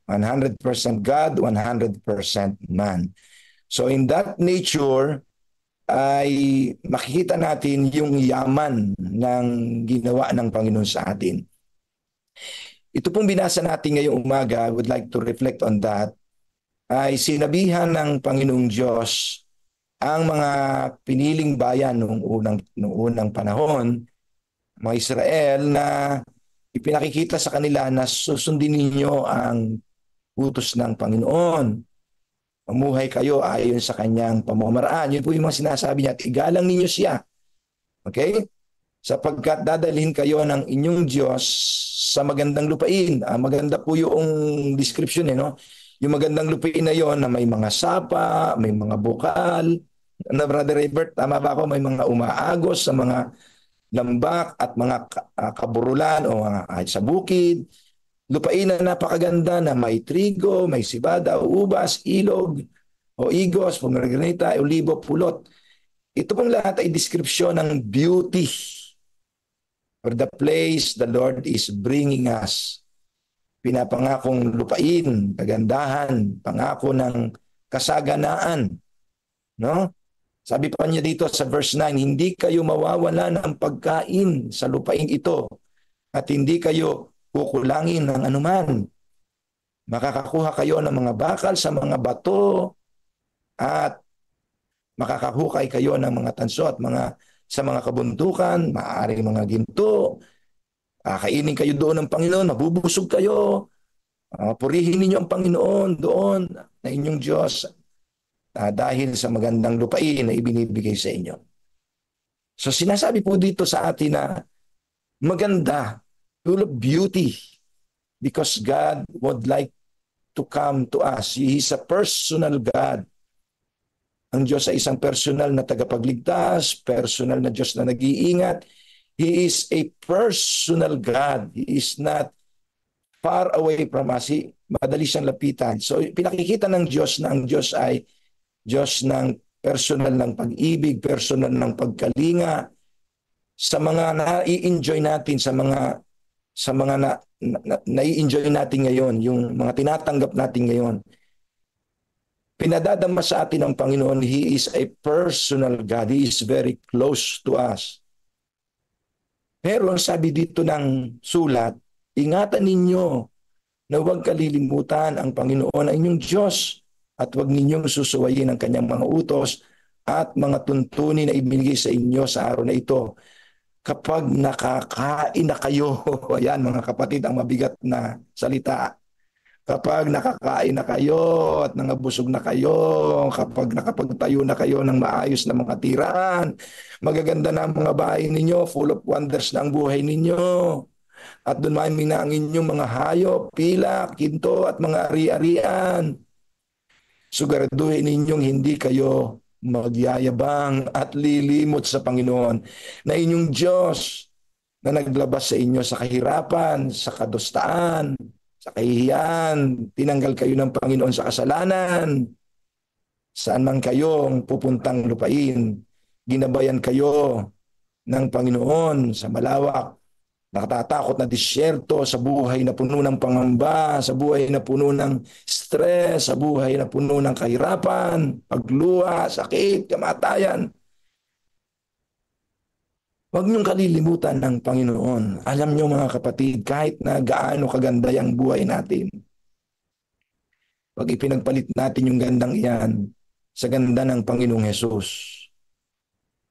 100% God, 100% man. So in that nature, ay makikita natin yung yaman ng ginawa ng Panginoon sa atin. Ito pong binasa natin ngayong umaga, I would like to reflect on that, ay sinabihan ng Panginoong Diyos ang mga piniling bayan noong unang panahon, mga Israel, na ipinakikita sa kanila na susundin ninyo ang utos ng Panginoon. Mamuhay kayo ayon sa kanyang pamamaraan. Yun po yung mga sinasabi niya, at igalang ninyo siya. Okay? Sapagkat dadalhin kayo ng inyong Diyos sa magandang lupain. Maganda po yung description, no? Yung magandang lupain na yon na may mga sapa, may mga bukal. Na Brother Robert, tama ba ako? May mga umaagos sa mga lambak at mga kaburulan o sa bukid. Lupain na napakaganda na may trigo, may sibada, ubas, ilog, o igos, pomegranate, olibo, pulot. Ito pong lahat ay description ng beauty for the place the Lord is bringing us. Pinapangakong lupain, kagandahan, pangako ng kasaganaan. No? Sabi pa niya dito sa verse 9, hindi kayo mawawala ng pagkain sa lupain ito at hindi kayo kukulangin ng anuman. Makakakuha kayo ng mga bakal sa mga bato at makakahukay kayo ng mga tanso at sa mga kabundukan, maaaring mga ginto. Kainin kayo doon ng Panginoon, mabubusog kayo. Purihin ninyo ang Panginoon doon na inyong Diyos dahil sa magandang lupain na ibinibigay sa inyo. So sinasabi po dito sa atin na maganda, full of beauty, because God would like to come to us. He is a personal God. Ang Diyos ay isang personal na tagapagligtas, personal na Diyos na nag-iingat. He is a personal God. He is not far away from us. Madali siyang lapitan. So pinakikita ng Diyos na ang Diyos ay Diyos ng personal ng pag-ibig, personal ng pagkalinga, sa mga nai-enjoy natin, sa mga nai-enjoy natin ngayon, yung mga tinatanggap natin ngayon. Pinadadama sa atin ng Panginoon, He is a personal God. He is very close to us. Pero sabi dito ng sulat, ingatan ninyo na huwag kalilimutan ang Panginoon ang inyong Diyos at huwag ninyong susuwayin ang kanyang mga utos at mga tuntunin na ibinigay sa inyo sa araw na ito. Kapag nakakain na kayo, ayan mga kapatid, ang mabigat na salita. Kapag nakakain na kayo at nangabusog na kayo, kapag nakapagtayo na kayo ng maayos na mga tiraan, magaganda na ang mga bahay ninyo, full of wonders na ang buhay ninyo. At doon may na ang inyong mga hayop, pilak, kinto at mga ari-arian. Siguraduhin ninyong hindi kayo magyayabang at lilimot sa Panginoon na inyong Diyos na naglabas sa inyo sa kahirapan, sa kadustaan, sa kahihiyan. Tinanggal kayo ng Panginoon sa kasalanan. Saan man kayong pupuntang lupain, ginabayan kayo ng Panginoon sa malawak, nakatatakot na disyerto, sa buhay na puno ng pangamba, sa buhay na puno ng stress, sa buhay na puno ng kahirapan, pagluha, sakit, kamatayan. Huwag niyong kalilimutan ng Panginoon. Alam niyo mga kapatid, kahit na gaano kaganda yung buhay natin, pag ipinagpalit natin yung gandang iyan sa ganda ng Panginoong Hesus,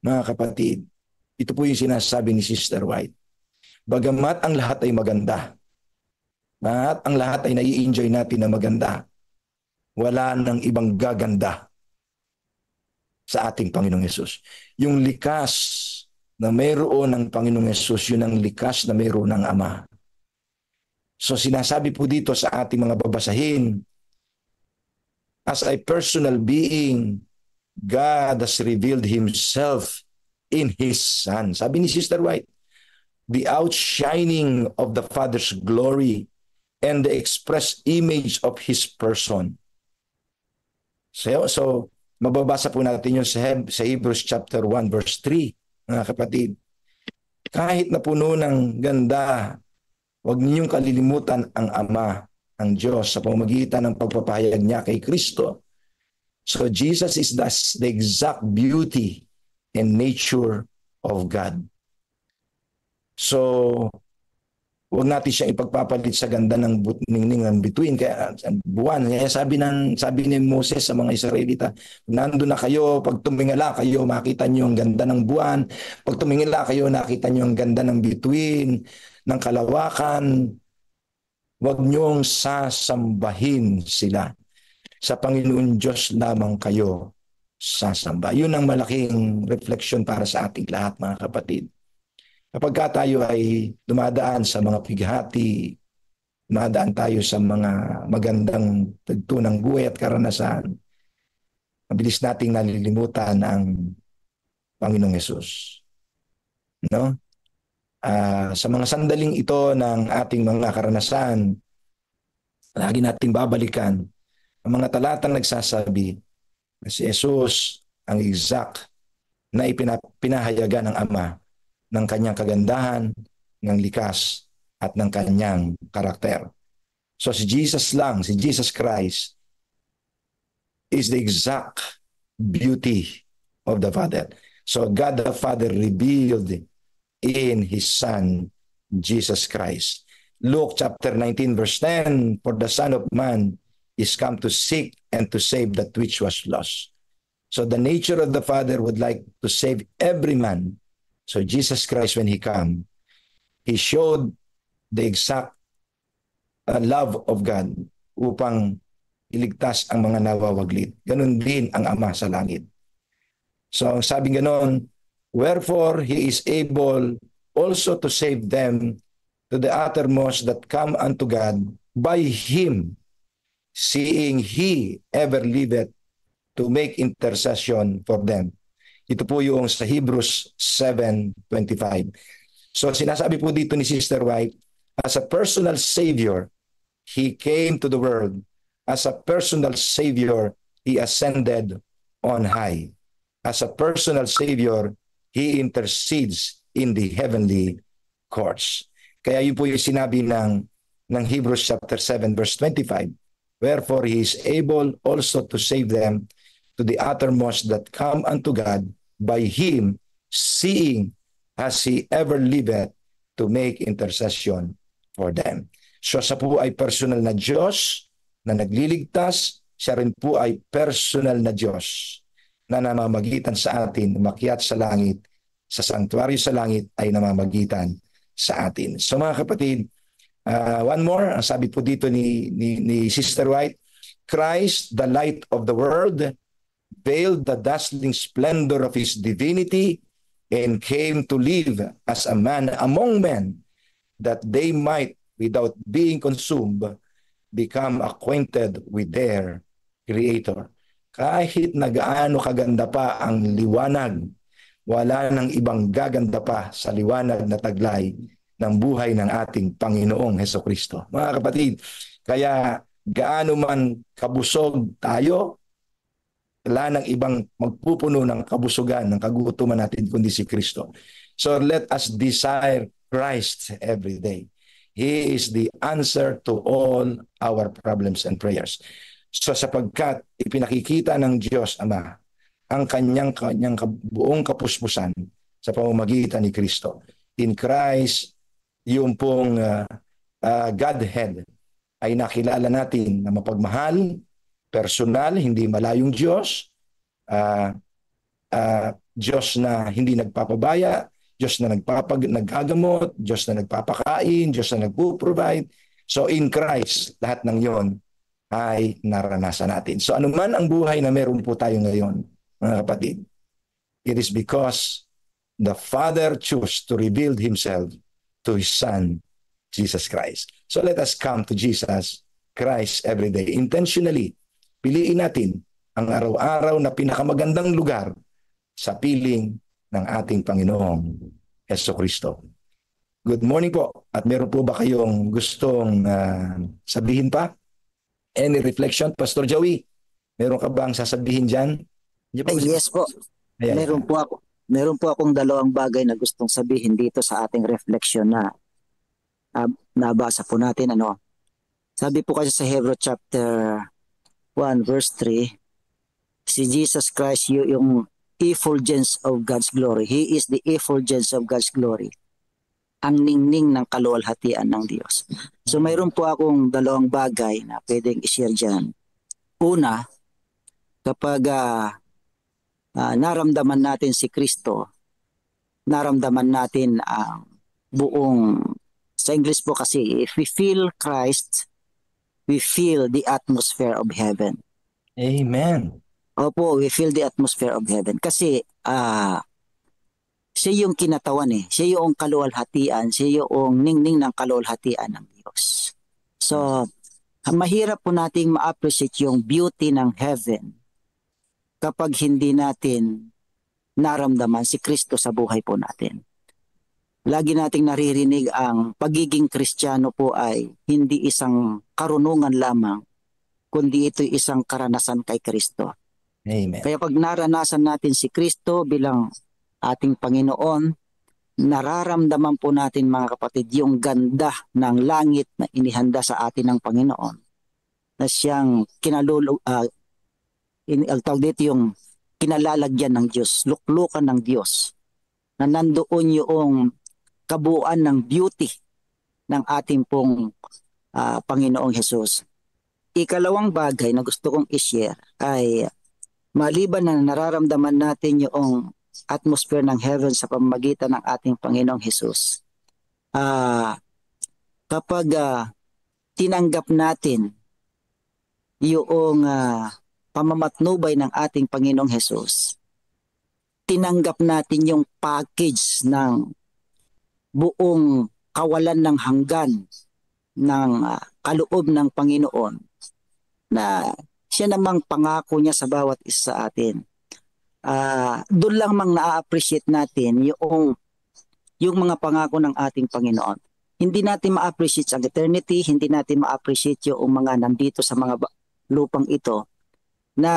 mga kapatid, ito po yung sinasabi ni Sister White. Bagamat ang lahat ay maganda, at ang lahat ay nai-enjoy natin na maganda, wala nang ibang gaganda sa ating Panginoong Hesus. Yung likas na mayroon ng Panginoong Hesus, yun ang likas na mayroon ng Ama. So sinasabi po dito sa ating mga babasahin, as a personal being, God has revealed Himself in His Son. Sabi ni Sister White, the outshining of the Father's glory and the express image of His person. So mababasa po natin yun sa Hebrews chapter 1 verse 3, mga kapatid. Kahit na puno ng ganda, huwag ninyong kalilimutan ang Ama. ang Diyos sa pamamagitan ng pagpapahayag niya kay Kristo. So Jesus is the exact beauty and nature of God. So huwag natin siyang ipagpapalit sa ganda ng ningning ng bituin, kaya buwan. Kaya sabi ni Moses sa mga Israelita, nandun na kayo, pag tumingala kayo, makita niyo ang ganda ng buwan. Pag tumingala kayo, nakita niyo ang ganda ng bituin, ng kalawakan. Huwag niyong sasambahin sila. Sa Panginoon Diyos lamang kayo sasamba. Yun ang malaking reflection para sa ating lahat, mga kapatid. Kapag tayo ay dumadaan sa mga pighati, dumadaan tayo sa mga magandang tagtunang buhay at karanasan, mabilis nating nalilimutan ang Panginoong Hesus. No? Sa mga sandaling ito ng ating mga karanasan, lagi nating babalikan ang mga talatang nagsasabi na si Hesus ang exact na pinahayagan ng Ama ng kanyang kagandahan, ng likas, at ng kanyang karakter. So si Jesus lang, si Jesus Christ, is the exact beauty of the Father. So God the Father revealed in His Son, Jesus Christ. Luke chapter 19 verse 10, for the Son of Man is come to seek and to save that which was lost. So the nature of the Father would like to save every man. So Jesus Christ, when He came, He showed the exact love of God upang iligtas ang mga nawawaglit. Ganon din ang Ama sa langit. So sabi ganon, wherefore He is able also to save them to the uttermost that come unto God by Him, seeing He ever liveth to make intercession for them. Ito po yung sa Hebrews 7:25. So sinasabi po dito ni Sister White, as a personal Savior, He came to the world. As a personal Savior, He ascended on high. As a personal Savior, He intercedes in the heavenly courts. Kaya yun po yung sinabi ng Hebrews chapter 7 verse 25. Wherefore He is able also to save them to the uttermost that come unto God by Him, seeing as He ever liveth to make intercession for them. So siya po ay personal na Diyos na nagliligtas, siya rin po ay personal na Diyos na namamagitan sa atin, umakyat sa langit, sa sanctuary sa langit ay namamagitan sa atin. So mga kapatid, one more, ang sabi po dito ni Sister White, Christ, the light of the world, veiled the dazzling splendor of His divinity and came to live as a man among men, that they might, without being consumed, become acquainted with their Creator. Kahit na gaano kaganda pa ang liwanag, wala nang ibang gaganda pa sa liwanag na taglay ng buhay ng ating Panginoong Hesukristo. Mga kapatid, kaya gaano man kabusog tayo, wala nang ibang magpupuno ng kabusugan, ng kagutuman natin kundi si Kristo. So let us desire Christ every day. He is the answer to all our problems and prayers. So sapagkat ipinakikita ng Diyos Ama ang kanyang buong kapuspusan sa pamamagitan ni Kristo. In Christ, yung pong Godhead ay nakilala natin na mapagmahal, personal, hindi malayong Diyos, Diyos na hindi nagpapabaya, Diyos na nagagamot, Diyos na nagpapakain, Diyos na nagpo-provide. So in Christ, lahat ng yon ay naranasan natin. So anuman ang buhay na meron po tayo ngayon, mga kapatid, it is because the Father chose to reveal Himself to His Son, Jesus Christ. So let us come to Jesus Christ every day. Intentionally, piliin natin ang araw-araw na pinakamagandang lugar sa piling ng ating Panginoong Hesukristo. Good morning po. At meron po ba kayong gustong sabihin pa? Any reflection? Pastor Joey, meron ka bang sasabihin dyan? Yes po. Ayan. Meron po akong dalawang bagay na gustong sabihin dito sa ating reflection na nabasa po natin. Sabi po kasi sa Hebrew chapter 1 verse 3, si Jesus Christ yung effulgence of God's glory. He is the effulgence of God's glory. Ang ningning ng kaluwalhatian ng Diyos. So mayroon po akong dalawang bagay na pwedeng i-share dyan. Una, kapag naramdaman natin si Kristo, naramdaman natin ang buong, sa English po kasi, if we feel Christ, we feel the atmosphere of heaven. Amen. Opo, we feel the atmosphere of heaven. Kasi siya yung kinatawan siya yung kaluwalhatian, siya yung ningning ng kaluwalhatian ng Diyos. So, mahirap po nating ma-appreciate yung beauty ng heaven kapag hindi natin naramdaman si Kristo sa buhay po natin. Lagi nating naririnig ang pagiging Kristiyano po ay hindi isang karunungan lamang, kundi ito'y isang karanasan kay Kristo. Amen. Kaya pag naranasan natin si Kristo bilang ating Panginoon, nararamdaman po natin mga kapatid yung ganda ng langit na inihanda sa atin ng Panginoon na siyang yung kinalalagyan ng Diyos, luklukan ng Diyos, na nandoon yung kabuuan ng beauty ng ating pong Panginoong Hesus. Ikalawang bagay na gusto kong i-share ay maliban na nararamdaman natin yung atmosphere ng heaven sa pamamagitan ng ating Panginoong Hesus, kapag tinanggap natin yung pamamatnubay ng ating Panginoong Hesus, tinanggap natin yung package ng buong kawalan ng hanggan ng kaloob ng Panginoon na siya namang pangako niya sa bawat isa sa atin. Doon lang mang na-appreciate natin yung mga pangako ng ating Panginoon. Hindi natin ma-appreciate ang eternity, hindi natin ma-appreciate yung mga nandito sa mga lupang ito na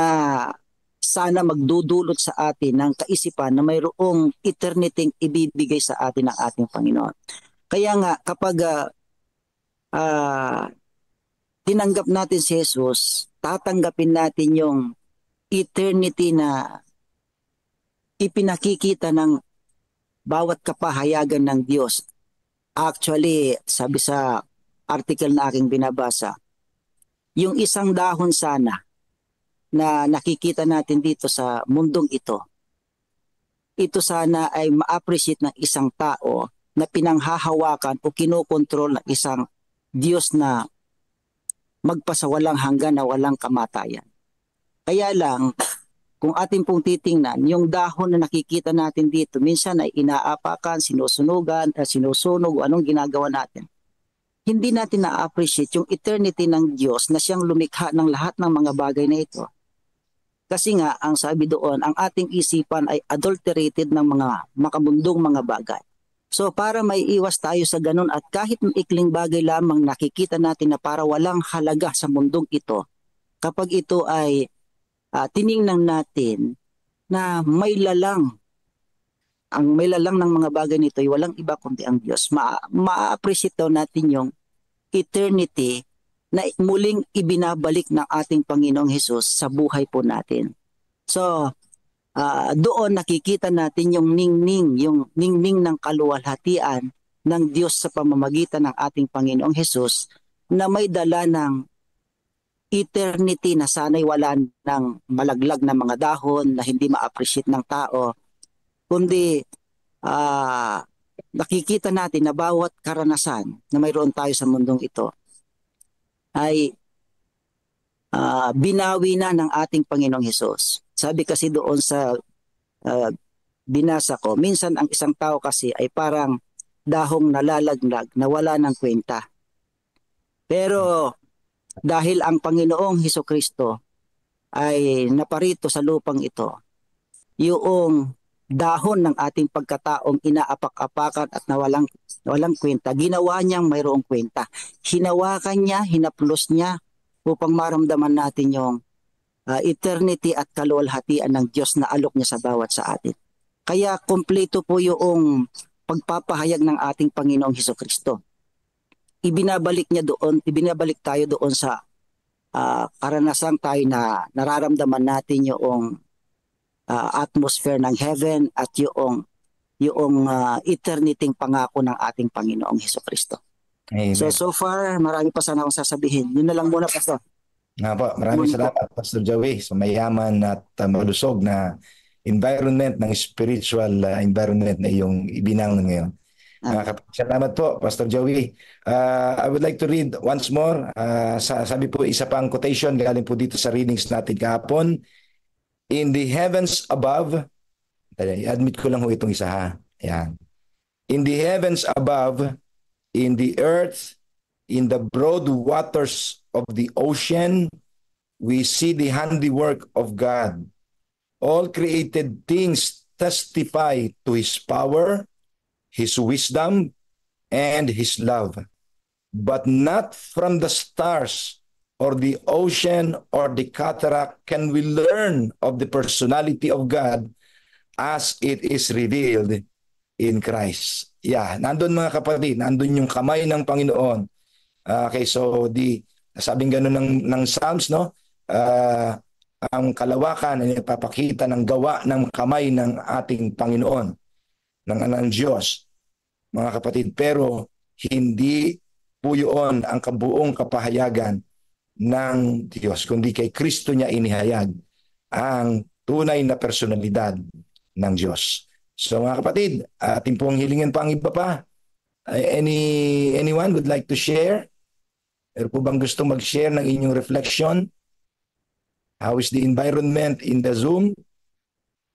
sana magdudulot sa atin ng kaisipan na mayroong eternity ibibigay sa atin ng ating Panginoon. Kaya nga kapag tinanggap natin si Jesus, tatanggapin natin yung eternity na ipinakikita ng bawat kapahayagan ng Diyos. Actually, sabi sa article na aking binabasa, yung isang dahon sana na nakikita natin dito sa mundong ito sana ay ma-appreciate ng isang tao na pinanghahawakan o kinokontrol ng isang Diyos na magpasawalang hanggan na walang kamatayan. Kaya lang, kung ating pong titingnan, yung dahon na nakikita natin dito, minsan ay inaapakan, sinusunugan, sinusunog, anong ginagawa natin. Hindi natin na-appreciate yung eternity ng Diyos na siyang lumikha ng lahat ng mga bagay na ito. Kasi nga, ang sabi doon, ang ating isipan ay adulterated ng mga makabundong mga bagay. So para may iwas tayo sa ganun at kahit ikling bagay lamang nakikita natin na para walang halaga sa mundong ito, kapag ito ay tiningnan natin na may lalang, ang may lalang ng mga bagay nito ay walang iba kundi ang Diyos. Ma-appreciate daw natin yung eternity na muling ibinabalik ng ating Panginoong Hesus sa buhay po natin. So, doon nakikita natin yung ningning ng kaluwalhatian ng Diyos sa pamamagitan ng ating Panginoong Hesus na may dala ng eternity na sana'y wala ng malaglag na mga dahon na hindi ma-appreciate ng tao, kundi nakikita natin na bawat karanasan na mayroon tayo sa mundong ito ay binawi na ng ating Panginoong Hesus. Sabi kasi doon sa binasa ko, minsan ang isang tao kasi ay parang dahong nalalaglag na wala ng kwenta. Pero dahil ang Panginoong Hesukristo ay naparito sa lupang ito, yung dahon ng ating pagkataong inaapak-apakan at walang kwenta, ginawa niyang mayroong kwenta. Hinawakan niya, hinaplos niya upang maramdaman natin yung eternity at kaluwalhatian ng Diyos na alok niya sa bawat sa atin. Kaya kompleto po yung pagpapahayag ng ating Panginoong Hesukristo. ibinabalik tayo doon sa karanasan tayo na nararamdaman natin yung atmosphere ng heaven at yung eternity pangako ng ating Panginoong Hesukristo. Amen. So far, marami pa sana akong sasabihin. Yun na lang muna, Pastor. Nga po, maraming Yun po. salamat Pastor Joey sa mayaman at malusog na environment ng spiritual environment na iyong ibinangon ngayon. Salamat po, Pastor Joey. I would like to read once more. Sabi po, isa pang quotation galing po dito sa readings natin kahapon. In the heavens above, i-admit ko lang ho itong isa ha. Ayan. In the heavens above, in the earth, in the broad waters of the ocean, we see the handiwork of God. All created things testify to His power, His wisdom, and His love. But not from the stars or the ocean or the cataract can we learn of the personality of God as it is revealed in Christ. Yeah, nandun mga kapatid, nandun yung kamay ng Panginoon. Okay, so sabing gano'n ng Psalms, no? Ang kalawakan ay nagpapakita ng gawa ng kamay ng ating Panginoon, ng Diyos, mga kapatid. Pero hindi po yun ang kabuong kapahayagan ng Diyos, kundi kay Kristo niya inihayag ang tunay na personalidad ng Diyos. So mga kapatid, ating pong hilingin pa ang iba pa. Anyone would like to share? Meron po bang gusto mag-share ng inyong reflection? How is the environment in the Zoom?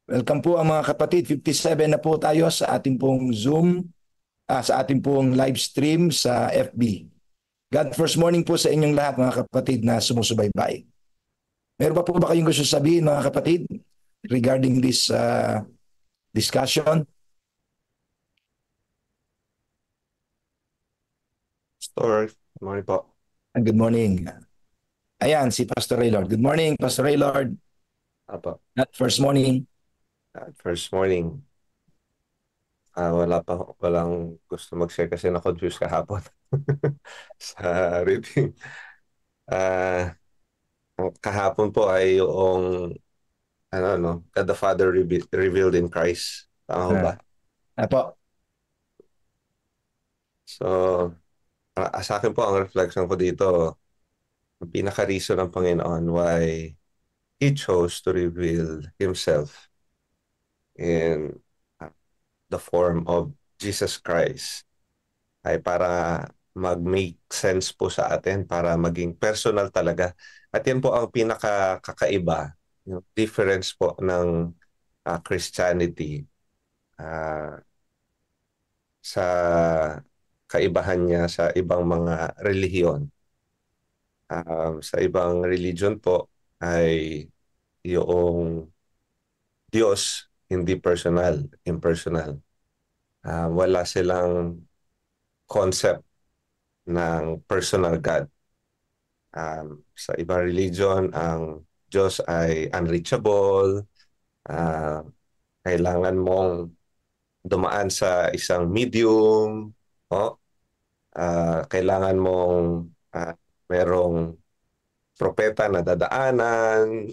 Welcome po ang mga kapatid. 57 na po tayo sa ating pong Zoom, sa ating pong live stream sa FB. God first morning po sa inyong lahat mga kapatid na sumusubaybay. Meron pa po ba kayong gusto sabihin mga kapatid regarding this discussion? Pastor, good morning po. Good morning. Ayan, si Pastor Raylord. Good morning, Pastor Raylord. Apo. Not first morning. First morning. Walang gusto mag-share kasi na-confuse kahapon sa reading. Kahapon po ay yung God the Father revealed in Christ. Tama ba? Apo. So, sa akin po ang reflection ko dito, ang pinaka-reason ng Panginoon why He chose to reveal Himself in the form of Jesus Christ ay para mag-make sense po sa atin, para maging personal talaga. At yan po ang pinaka-kakaiba, yung difference po ng Christianity sa kaibahan niya sa ibang mga relihiyon. Sa ibang religion po ay yung Diyos hindi personal, impersonal. Wala silang concept ng personal God. Sa ibang religion, ang Diyos ay unreachable. Kailangan mong dumaan sa isang medium. Kailangan mong merong propeta na dadaanan.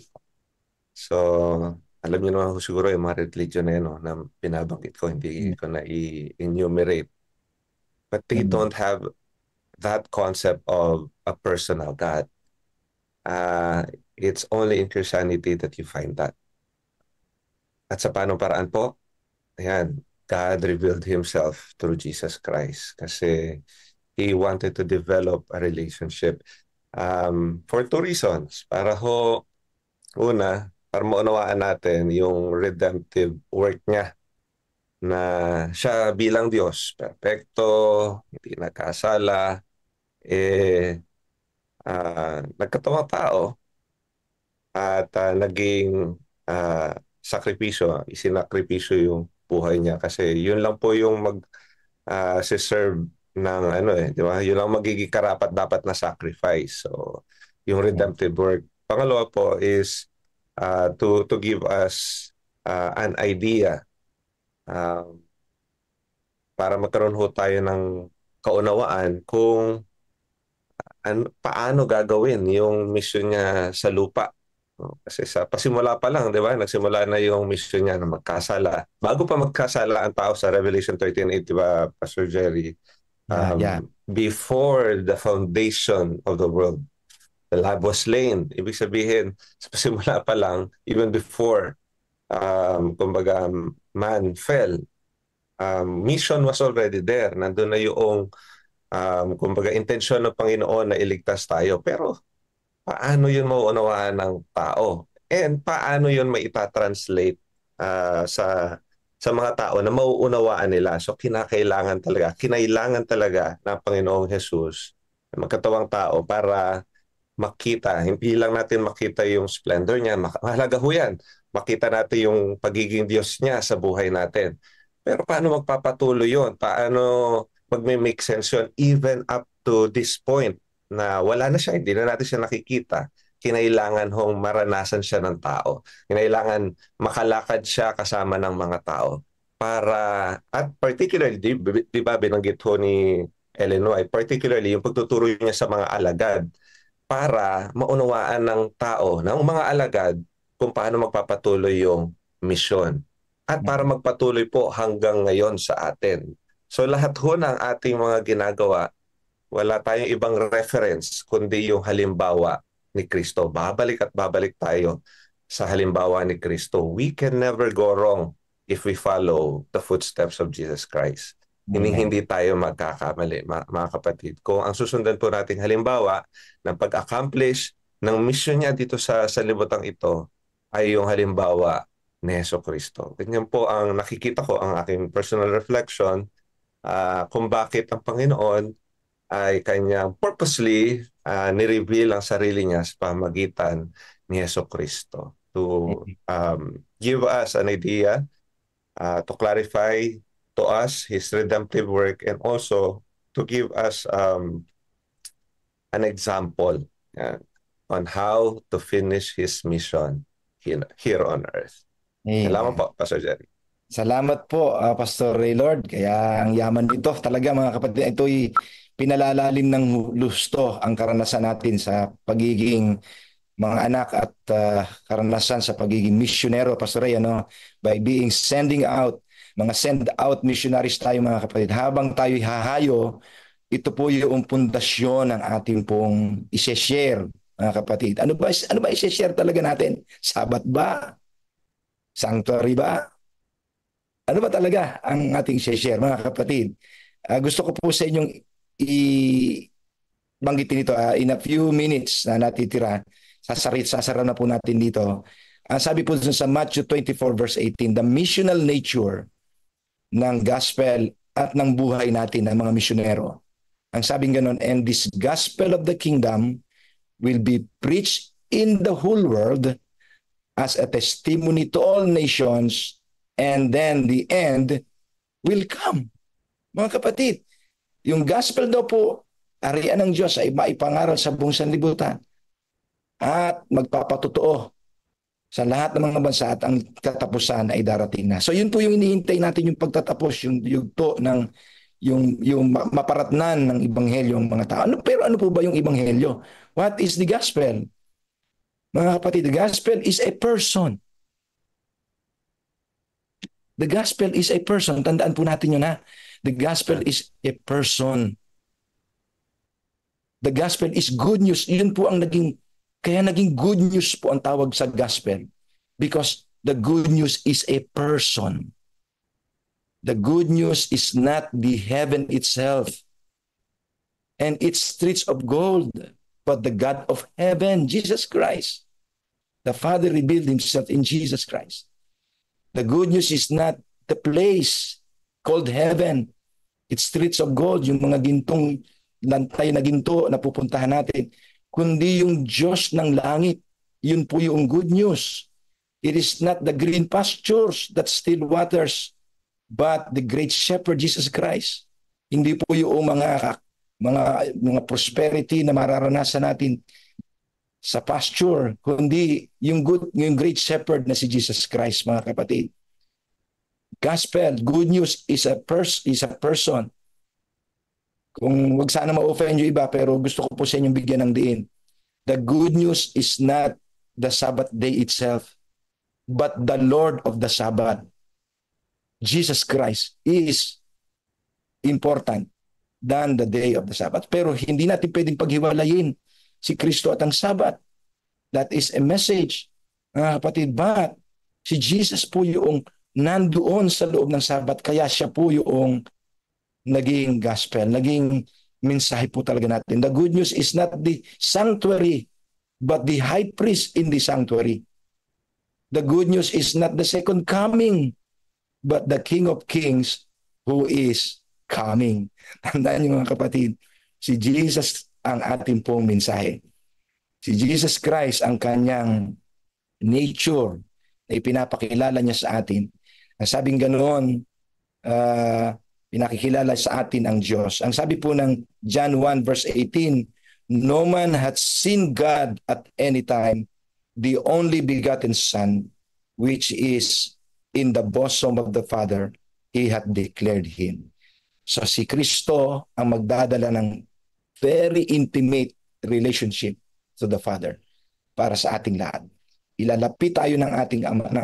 So, alam niyo naman siguro yung mga religion na yun, na binabanggit ko, hindi ko na i-enumerate. But they don't have that concept of a personal God. It's only in Christianity that you find that. At sa paanong paraan po? Ayan, God revealed Himself through Jesus Christ kasi He wanted to develop a relationship for two reasons. Para maunawaan natin yung redemptive work niya na siya bilang Diyos, perfecto, hindi nagkasala, nagkatawang tao at naging sakripisyo, isinakripisyo yung buhay niya kasi yun lang po yung serve ng di ba? Yun lang magiging karapat dapat na sacrifice. So, yung redemptive work. Pangalawa po is to give us an idea para magkaroon ho tayo ng kaunawaan kung paano gagawin yung mission niya sa lupa. Kasi sa pasimula pa lang, di ba? Nagsimula na yung mission niya na magkasala. Bago pa magkasala ang tao sa Revelation 13:8, di ba, Pastor Jerry? Yeah. Before the foundation of the world, the Lamb was slain. Ibig sabihin, sa pasimula pa lang, even before, kumbaga, man fell, mission was already there. Nandun na yung kumbaga, intensyon ng Panginoon na iligtas tayo. Pero paano yun mauunawaan ng tao? And paano yun maitatranslate sa mga tao na mauunawaan nila? So kinailangan talaga ng Panginoong Jesus na magkatawang tao para makita. Hindi lang natin makita yung splendor niya. Mahalaga ho yan. Makita natin yung pagiging Diyos niya sa buhay natin. Pero paano magpapatuloy yun? Paano magme-make sense yun even up to this point na wala na siya, hindi na natin siya nakikita. Kinailangan hong maranasan siya ng tao. Kinailangan makalakad siya kasama ng mga tao. Para, at particularly, di ba binanggit ho ni Ellen White, particularly yung pagtuturo niya sa mga alagad para maunawaan ng tao, ng mga alagad, kung paano magpapatuloy yung misyon. At para magpatuloy po hanggang ngayon sa atin. So lahat ho ng ating mga ginagawa, wala tayong ibang reference kundi yung halimbawa ni Kristo. Babalik at babalik tayo sa halimbawa ni Kristo. We can never go wrong if we follow the footsteps of Jesus Christ. Hindi tayo magkakamali, mga kapatid. Kung ang susundan po nating halimbawa ng pag-accomplish ng mission niya dito sa libutang ito ay yung halimbawa ni Jesucristo. Ganyan po ang nakikita ko, ang aking personal reflection kung bakit ang Panginoon ay kanyang purposely ni-reveal ang sarili niya sa pamagitan ni Jesucristo to give us an idea, to clarify to us His redemptive work, and also to give us an example on how to finish His mission here on earth. Salamat po, Pastor Jerry. Salamat po, Pastor Raylord. Kaya ang yaman nito talaga, mga kapatid, ito'y pinalalalim ng lusto ang karanasan natin sa pagiging mga anak at karanasan sa pagiging misyonero, Pastor Ray, by being sending out, mga send out missionaries tayo, mga kapatid. Habang tayo'y hahayo, ito po yung pundasyon ng ating pong isi-share, mga kapatid. Ano ba isi-share talaga natin? Sabat ba? Sanctuary ba? Ano ba talaga ang ating share, mga kapatid? Gusto ko po sa inyong banggitin ito in a few minutes na natitira. Sasara na po natin dito. Sabi po sa Matthew 24 verse 18, the missional nature ng gospel at ng buhay natin ng mga misyonero. Ang sabing ganon, and this gospel of the kingdom will be preached in the whole world as a testimony to all nations, and then the end will come. Mga kapatid, yung gospel daw po, arian ng Diyos ay maipangaral sa buong sanlibutan at magpapatotoo sa lahat ng mga bansa at ang katapusan ay darating na. So yun po yung inihintay natin, yung pagtatapos, yung yugto ng yung maparatnan ng ebanghelyo ng mga tao. Pero ano po ba yung ebanghelyo? What is the gospel? Mga kapatid, the gospel is a person. The gospel is a person. Tandaan po natin yun, ha? The gospel is a person. The gospel is good news. Yun po ang kaya naging good news po ang tawag sa gospel. Because the good news is a person. The good news is not the heaven itself and its streets of gold, but the God of heaven, Jesus Christ. The Father revealed Himself in Jesus Christ. The good news is not the place called heaven, its streets of gold, yung mga gintong lantay na ginto na pupuntahan natin, kundi yung Diyos ng langit. Yun po yung good news. It is not the green pastures that still waters, but the great shepherd, Jesus Christ. Hindi po yung mga prosperity na mararanasan natin sa pasture, kundi yung great shepherd na si Jesus Christ, mga kapatid. Gospel, good news is a person. Kung wag sana ma-offend yung iba, pero gusto ko po sa inyong bigyan ng diin. The good news is not the Sabbath day itself, but the Lord of the Sabbath. Jesus Christ is important than the day of the Sabbath. Pero hindi natin pwedeng paghiwalayin si Kristo at ang Sabbath. That is a message. Kapatid, but si Jesus po yung nandoon sa loob ng Sabbath, kaya siya po yung naging gospel, naging mensahe po talaga natin. The good news is not the sanctuary, but the high priest in the sanctuary. The good news is not the second coming, but the King of Kings who is coming. Tandaan niyo mga kapatid, si Jesus ang ating pong mensahe. Si Jesus Christ ang kanyang nature na ipinapakilala niya sa atin. Ang sabing ganoon, pinakikilala sa atin ang Diyos. Ang sabi po ng John 1 verse 18, no man hath seen God at any time, the only begotten Son, which is in the bosom of the Father, He hath declared Him. So si Kristo ang magdadala ng very intimate relationship to the Father para sa ating lahat. Ilalapit tayo ng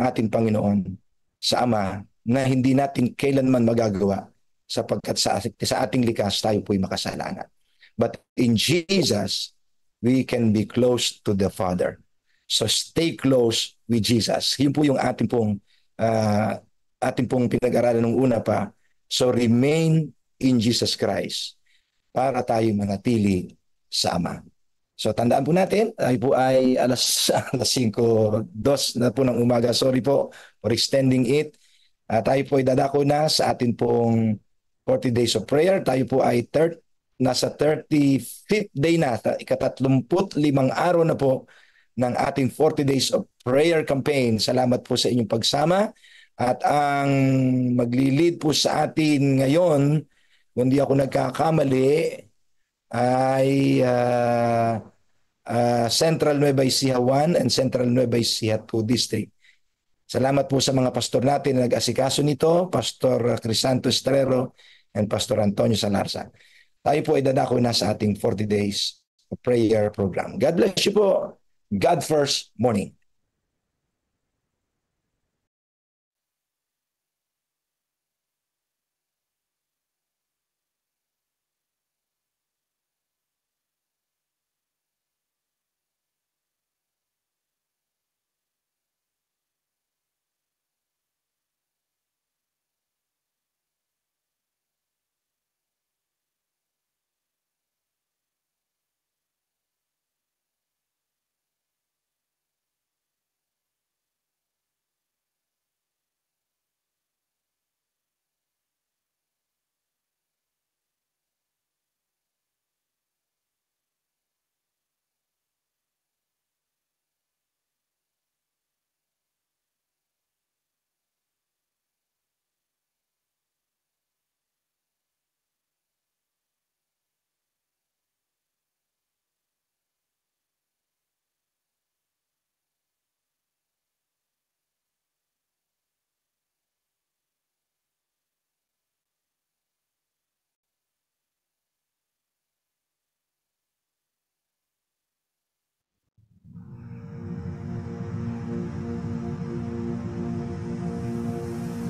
ating Panginoon sa Ama na hindi natin kailanman magagawa sapagkat sa ating likas tayo po'y makasalanan. But in Jesus, we can be close to the Father. So stay close with Jesus. Yun po yung ating pong pinag-aralan nung una pa. So remain in Jesus Christ para tayo manatili sa Ama. So tandaan po natin, tayo po ay alas 5:02 na po ng umaga. Sorry po for extending it. Tayo po ay dadako na sa atin pong 40 days of prayer. Tayo po ay nasa 35th day na, ika-35 araw na po ng ating 40 days of prayer campaign. Salamat po sa inyong pagsama. At ang maglilid po sa atin ngayon, kung di ako nagkakamali, ay Central Nueva Ecija 1 and Central Nueva Ecija 2 District. Salamat po sa mga pastor natin na nag-asikaso nito, Pastor Crisanto Estrero and Pastor Antonio Salarza. Tayo po ay dadako na sa ating 40 days of prayer program. God bless you po. God first morning.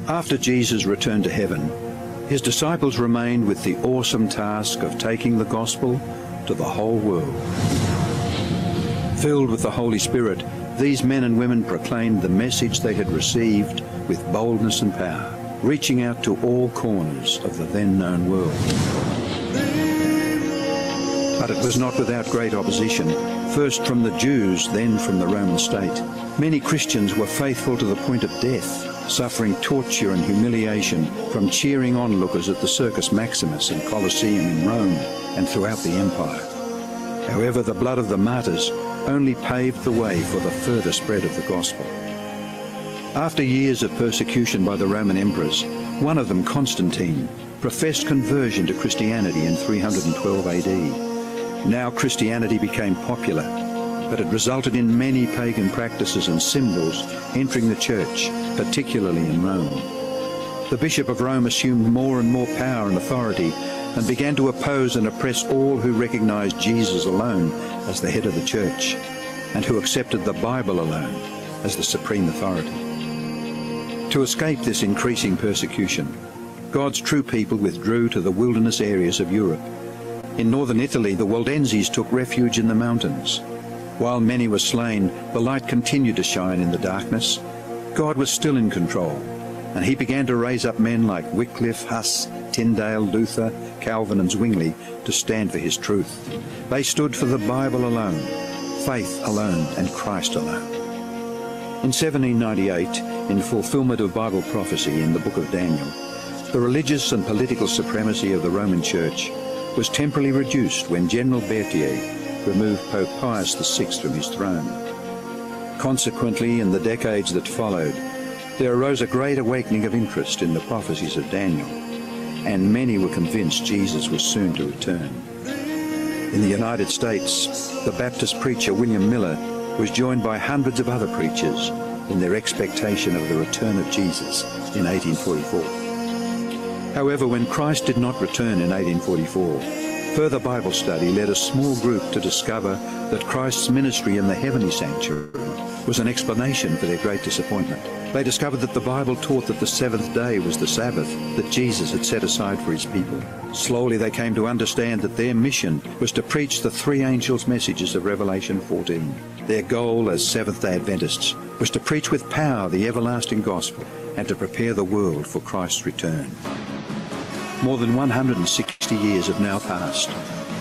After Jesus returned to heaven, his disciples remained with the awesome task of taking the gospel to the whole world. Filled with the Holy Spirit, these men and women proclaimed the message they had received with boldness and power, reaching out to all corners of the then known world. But it was not without great opposition, first from the Jews, then from the Roman state. Many Christians were faithful to the point of death, suffering torture and humiliation from cheering onlookers at the Circus Maximus and Colosseum in Rome and throughout the empire. However, the blood of the martyrs only paved the way for the further spread of the gospel. After years of persecution by the Roman emperors, one of them, Constantine, professed conversion to Christianity in 312 AD. Now Christianity became popular, but it resulted in many pagan practices and symbols entering the church, particularly in Rome. The Bishop of Rome assumed more and more power and authority and began to oppose and oppress all who recognized Jesus alone as the head of the church and who accepted the Bible alone as the supreme authority. To escape this increasing persecution, God's true people withdrew to the wilderness areas of Europe. In northern Italy, the Waldenses took refuge in the mountains. While many were slain, the light continued to shine in the darkness. God was still in control, and he began to raise up men like Wycliffe, Huss, Tyndale, Luther, Calvin and Zwingli to stand for his truth. They stood for the Bible alone, faith alone and Christ alone. In 1798, in fulfillment of Bible prophecy in the book of Daniel, the religious and political supremacy of the Roman Church was temporarily reduced when General Berthier removed Pope Pius VI from his throne. Consequently, in the decades that followed, there arose a great awakening of interest in the prophecies of Daniel, and many were convinced Jesus was soon to return. In the United States, the Baptist preacher William Miller was joined by hundreds of other preachers in their expectation of the return of Jesus in 1844. However, when Christ did not return in 1844, further Bible study led a small group to discover that Christ's ministry in the heavenly sanctuary was an explanation for their great disappointment. They discovered that the Bible taught that the seventh day was the Sabbath that Jesus had set aside for his people. Slowly they came to understand that their mission was to preach the three angels' messages of Revelation 14. Their goal as Seventh-day Adventists was to preach with power the everlasting gospel and to prepare the world for Christ's return. More than 160 years have now passed,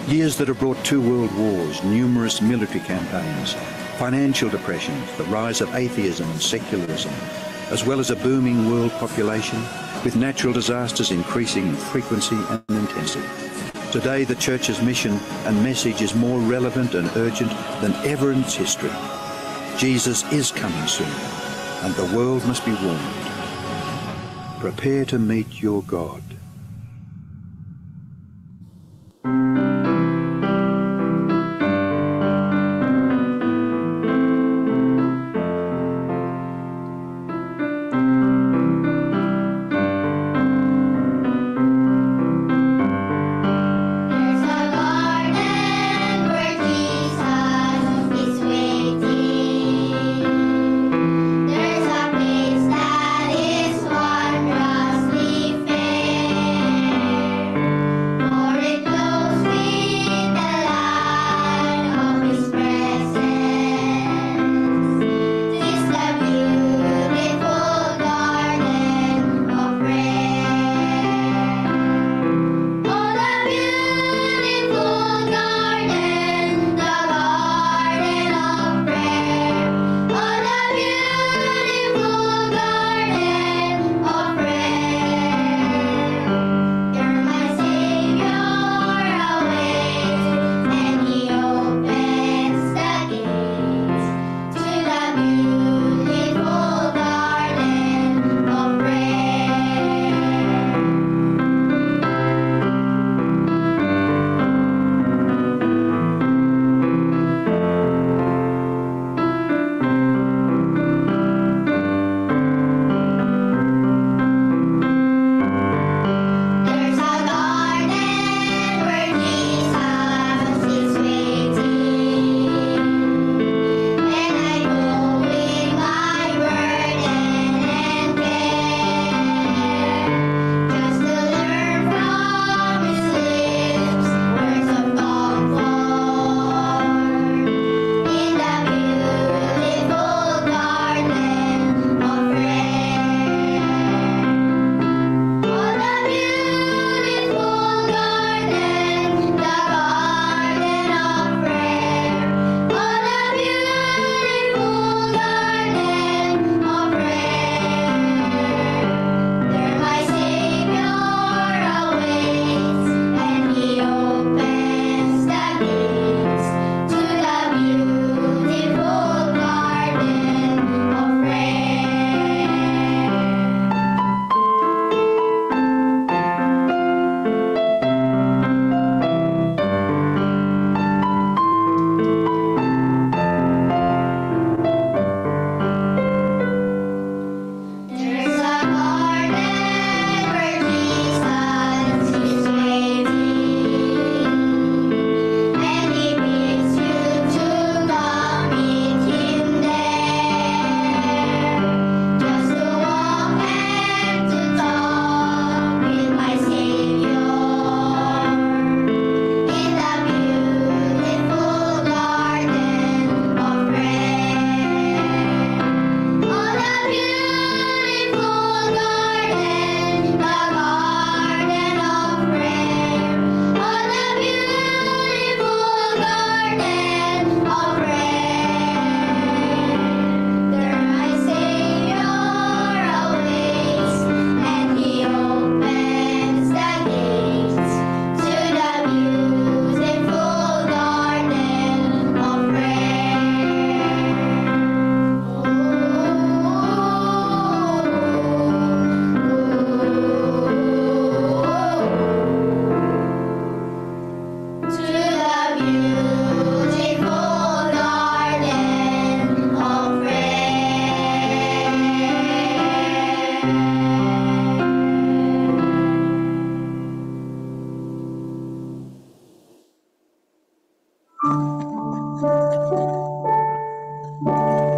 years that have brought 2 world wars, numerous military campaigns, financial depressions, the rise of atheism and secularism, as well as a booming world population, with natural disasters increasing in frequency and intensity. Today, the Church's mission and message is more relevant and urgent than ever in its history. Jesus is coming soon, and the world must be warned. Prepare to meet your God. There's a place that is wondrously fair.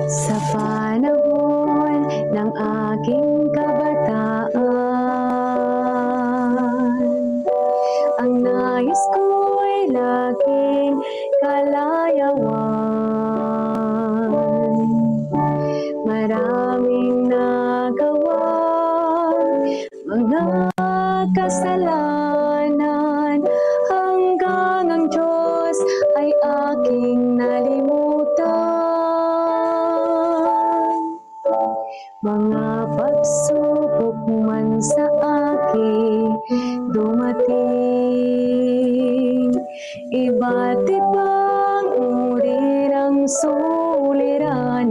Sa panahon ng aking kabataan, ang nais ko'y laging kalayawan. Maraming nagawang mga kasalanan, hanggang ang Diyos ay aking nalimutan. Mga pagsubok man sa akin dumating, iba't ibang uri ng suliranin.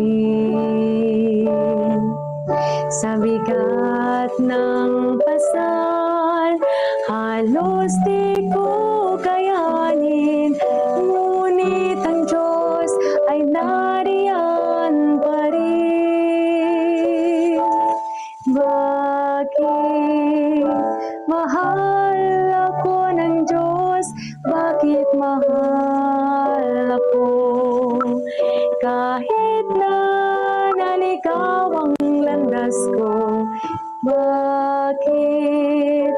Sa bigat ng pasal, halos di ko kayanin, ngunit ang Diyos ay nariyan pa rin. Bakit mahal ako ng Diyos? Bakit mahal ako? Kahit na naligaw ang landas ko, bakit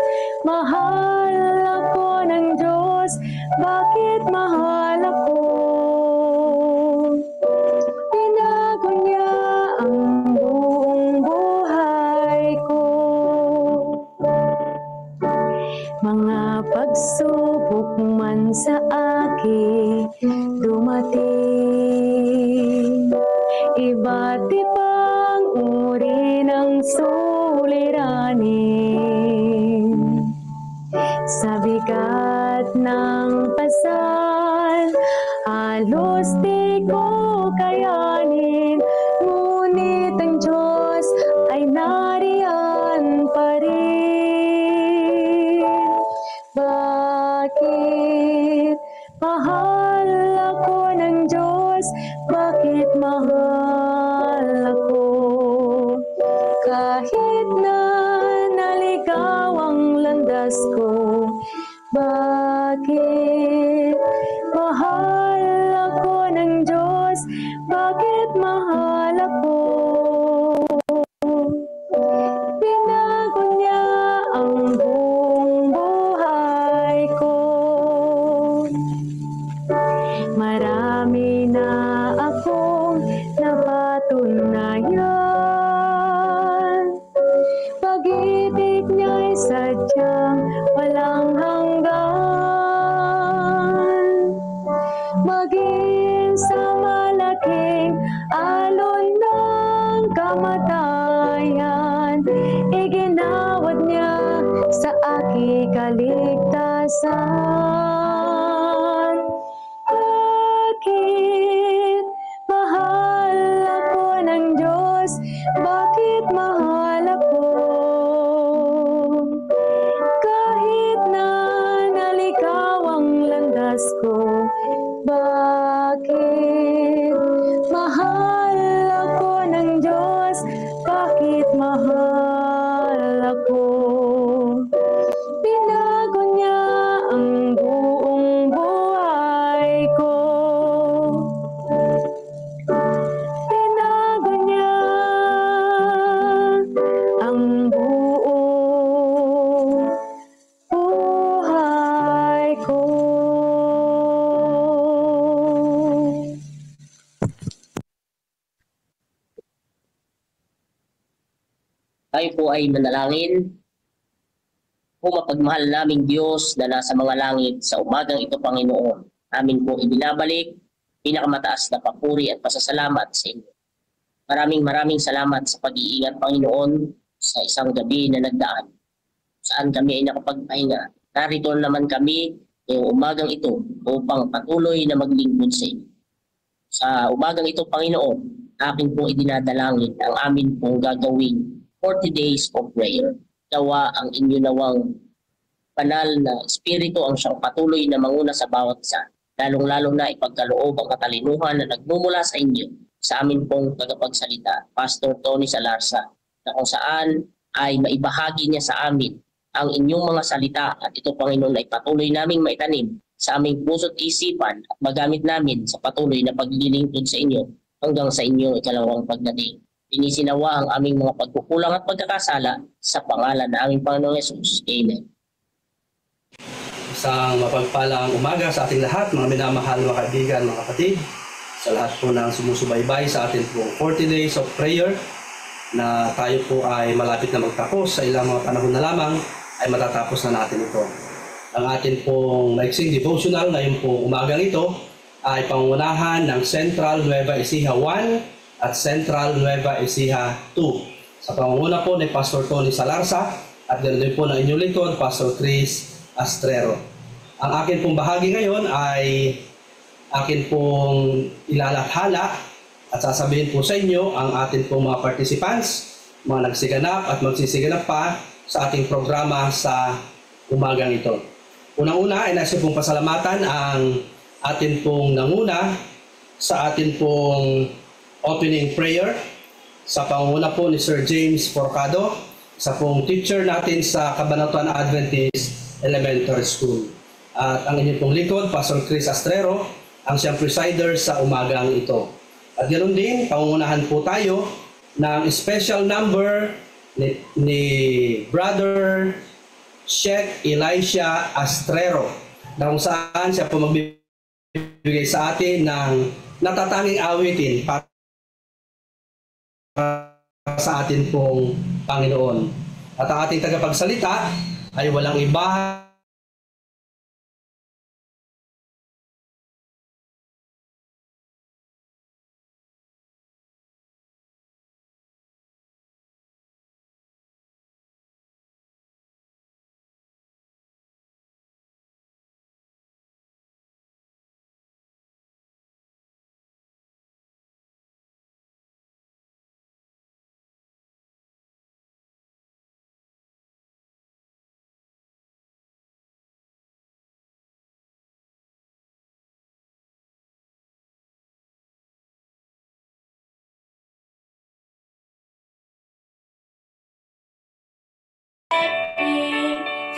mahal ako ng Diyos? Bakit mahal ako? Binago niya ang buong buhay ko. Mga pagsubok man sa akin dumating, iba't ibang uri ng suliranin. Sa bigat ng pasal, halos di ko kayanin, ngunit ang Diyos ay nariyan pa rin. Bakit mahal ako ng Diyos? Bakit mahal ako? Kahit na naligaw ang landas ko, bakit mahal ako ng Diyos? Bakit mahal ako? Binago niya ang buong buhay ko. Marami na akong napatunayan, pag-ibig niya'y sadyang walang hanggan. Maging sa malaking alon ng kamatayan, iginawad niya sa aking kaligtasan. Bakit mahal ako ng Diyos? Bakit mahal ako? Kahit na naligaw ang landas ko, bakit mahal ako ng Diyos? Bakit mahal ako? Binago niya ang buong buhay ko. Binago niya ang buong buhay ko. Tayo po ay manalangin. O mapagmahal naming Diyos na nasa mga langit, sa umagang ito, Panginoon, amin po ibinabalik pinakamataas na papuri at pasasalamat sa inyo. Maraming salamat sa pag-iingat, Panginoon, sa isang gabi na nagdaan, saan kami ay nakapagpahinga. Narito naman kami ngayong umagang ito upang patuloy na maglingkod sa inyo. Sa umagang ito, Panginoon, akin po idinadalangin ang amin pong gagawing 40 days of prayer. Nawa ang inyo nawang banal na espiritu ang siyang patuloy na manguna sa bawat isa, lalong-lalo na ipagkaloob ang katalinuhan na nagmumula sa inyo sa amin pong tagapagsalita, Pastor Tony Salarsa, na kung saan ay maibahagi niya sa amin ang inyong mga salita, at ito, Panginoon, ay patuloy naming maitanim sa aming puso't isipan at magamit namin sa patuloy na paglilingkod sa inyo hanggang sa inyong ikalawang pagdating. Inisinawa ang aming mga pagkukulang at pagkakasala sa pangalan ng aming Panginoong Yesus. Amen. Isang mapagpalang umaga sa ating lahat, mga minamahal, mga kaibigan, mga kapatid. Sa lahat po ng sumusubaybay sa ating po 40 days of prayer na tayo po ay malapit na magtapos. Sa ilang mga panahon na lamang ay matatapos na natin ito. Ang atin pong maiksing devotional ngayon po umagang ito ay pangunahan ng Central Nueva Ecija 1 at Central Nueva Ecija 2. Sa pangunguna po ni Pastor Tony Salarsa at ganoon din po ng inyong lingkod, Pastor Chris Astrero. Ang akin pong bahagi ngayon ay akin pong ilalathala at sasabihin po sa inyo ang atin pong mga participants, mga nagsiganap at magsisiganap pa sa ating programa sa umagang ito. Unang-una ay nais pong pasalamatan ang atin pong nanguna sa atin pong opening prayer sa pangunguna po ni Sir James Forcado, sa pong teacher natin sa Cabanatuan Adventist Elementary School. At ang inyong pong lingkod, Pastor Chris Astrero, ang siyang presider sa umagang ito. At ganoon din, pangungunahan po tayo ng special number ni Brother Sheikh Elisha Astrero, na kung saan siya po magbibigay sa atin ng natatanging awitin para sa atin pong Panginoon. At ang ating tagapagsalita ay walang iba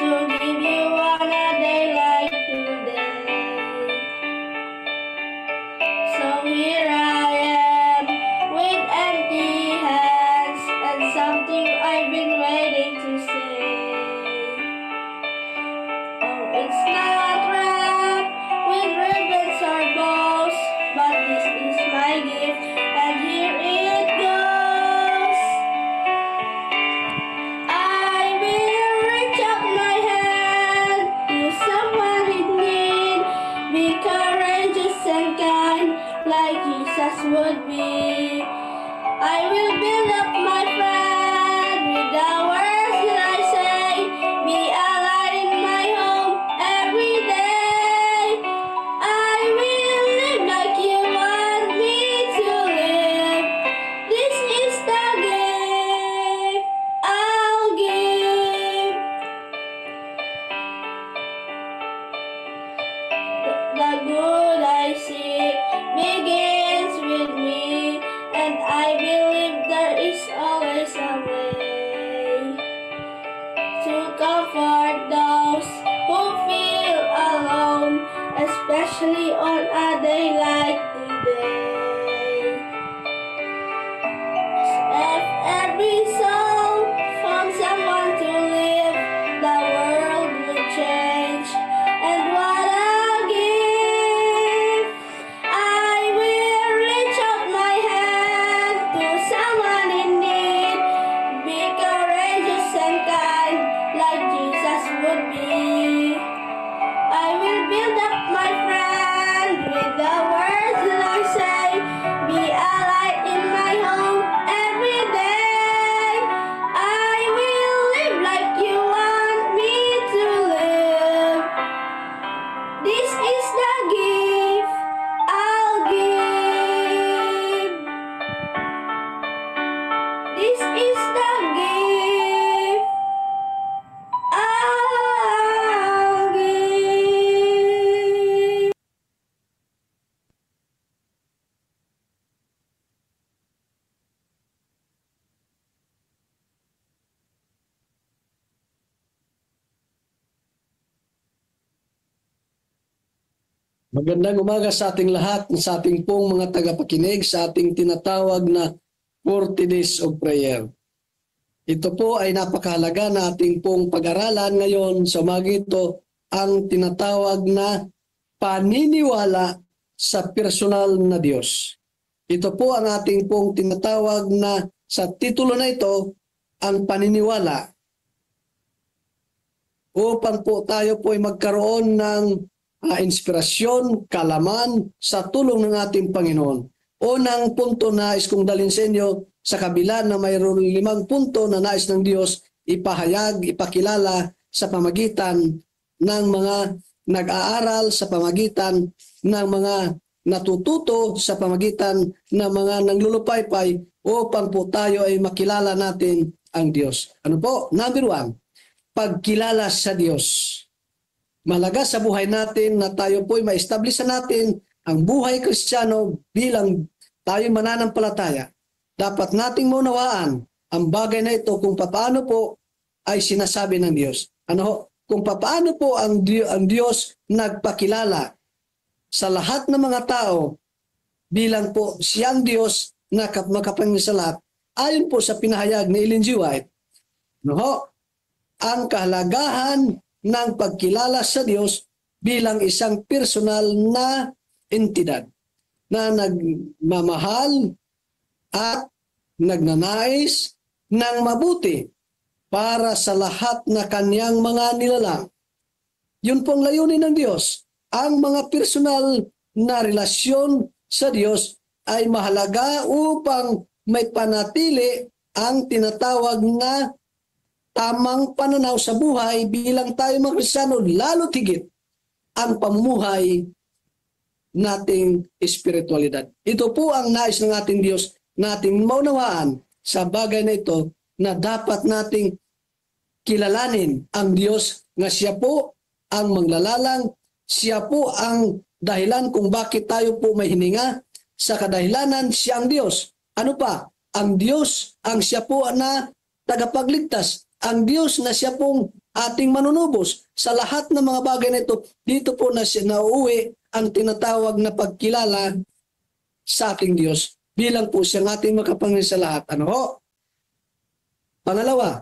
to give you on a day like today. So here I am with empty hands and something I've been waiting to say. Oh, it's not wrapped with ribbons or bows, but this is my gift and here it goes. I will reach out my hand to someone in need. Be courageous and kind like Jesus would be. I will build up my friend with the words that I say. Be a light in my home every day. I will live like you want me to live. This is the gift I'll give. The good I seek begins with me, and I believe there is always a way. Magandang umaga sa ating lahat, sa ating pong mga tagapakinig, sa ating tinatawag na 40 Days of Prayer. Ito po ay napakahalaga na ating pong pag-aralan ngayon sa umaga ito, ang tinatawag na paniniwala sa personal na Diyos. Ito po ang ating pong tinatawag na sa titulo na ito, ang paniniwala. Upang po tayo po ay magkaroon ng inspirasyon, kalaman sa tulong ng ating Panginoon. Unang punto na nais kong dalhin sa inyo, sa kabila na mayroon 5 punto na nais ng Diyos ipahayag, ipakilala sa pamagitan ng mga nag-aaral, sa pamagitan ng mga natututo, sa pamagitan ng mga nanglulupaypay upang po tayo ay makilala natin ang Diyos. Ano po? Number 1, pagkilala sa Diyos. Malaga sa buhay natin na tayo po ay ma-establish natin ang buhay Kristiyano bilang tayo mananampalataya. Dapat nating maunawaan ang bagay na ito kung paano po ay sinasabi ng Diyos. Ano? Kung paano po ang Diyos nagpakilala sa lahat ng mga tao bilang po siyang Diyos na makapangyarihan sa lahat, ayon po sa pinahayag ni Ellen G. White. No? Ang kahalagahan ng pagkilala sa Diyos bilang isang personal na entidad na nagmamahal at nagnanais ng mabuti para sa lahat na kanyang mga nilalang. Yun pong layunin ng Diyos. Ang mga personal na relasyon sa Diyos ay mahalaga upang may panatili ang tinatawag na tamang pananaw sa buhay bilang tayo mga Kristiyano, lalo't higit ang pamumuhay nating espiritualidad. Ito po ang nais ng ating Diyos nating maunawaan sa bagay na ito, na dapat nating kilalanin ang Diyos nga siya po ang manglalalang, siya po ang dahilan kung bakit tayo po may hininga, sa kadahilanan siya ang Diyos. Ano pa? Ang Diyos ang siya po na tagapagligtas. Ang Diyos na siya pong ating manunubos sa lahat ng mga bagay na ito. Dito po na siya nauwi ang tinatawag na pagkilala sa ating Diyos bilang po siyang ating makapangyarihan sa lahat. Ano ho? Pangalawa,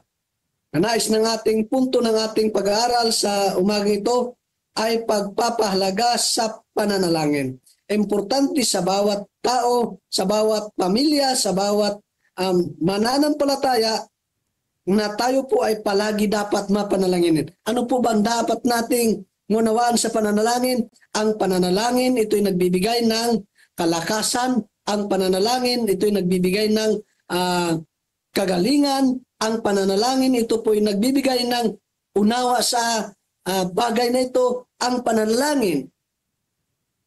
na nais ng ating punto ng ating pag-aaral sa umaga ito ay pagpapahalaga sa pananalangin. Importante sa bawat tao, sa bawat pamilya, sa bawat mananampalataya, na tayo po ay palagi dapat mapanalanginin. Ano po ba ang dapat nating ngunawaan sa pananalangin? Ang pananalangin, ito'y nagbibigay ng kalakasan. Ang pananalangin, ito'y nagbibigay ng kagalingan. Ang pananalangin, ito po'y nagbibigay ng unawa sa bagay na ito. Ang pananalangin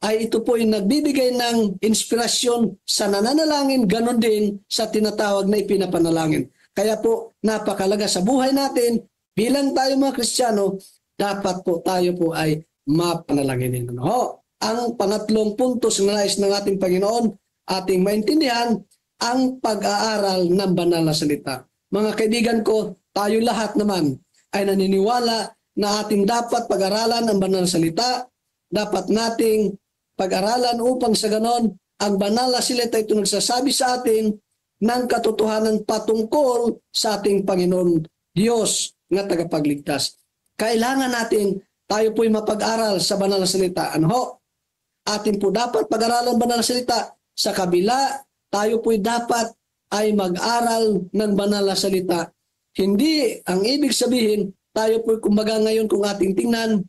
ay ito po'y nagbibigay ng inspirasyon sa nananalangin, ganon din sa tinatawag na ipinapanalangin. Kaya po, napakalaga sa buhay natin, bilang tayo mga Kristiyano, dapat po tayo po ay mapanalanginin. Ano? Ang pangatlong punto sa nais ng ating Panginoon, ating maintindihan, ang pag-aaral ng banal na salita. Mga kaibigan ko, tayo lahat naman ay naniniwala na ating dapat pag-aralan ang banal na salita. Dapat nating pag-aralan upang sa ganon, ang banal na salita ito nagsasabi sa atin ng katotohanan patungkol sa ating Panginoon Diyos nga tagapagligtas. Kailangan natin tayo po'y mapag-aral sa banal na salita. Ano ho? Atin po dapat pag-aralan banal na salita. Sa kabila, tayo po'y dapat ay mag-aral ng banal na salita. Hindi ang ibig sabihin, tayo po'y kumbaga ngayon kung ating tingnan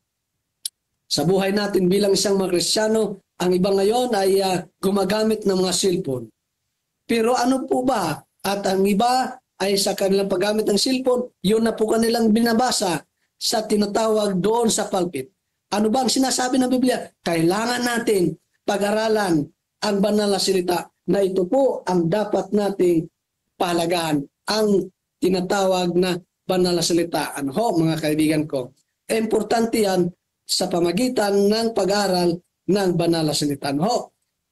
sa buhay natin bilang isang mga Kristiyano, ang iba ngayon ay gumagamit ng mga cellphone. Pero ano po ba? At ang iba ay sa kanilang paggamit ng cellphone, yun na po kanilang binabasa sa tinatawag doon sa pulpit. Ano ba ang sinasabi ng Biblia? Kailangan natin pag-aralan ang banal na salita na ito po ang dapat nating pahalagahan. Ang tinatawag na banal na salita. Ano ho, mga kaibigan ko? Importante yan sa pamagitan ng pag-aral ng banal na salita. Ano ho?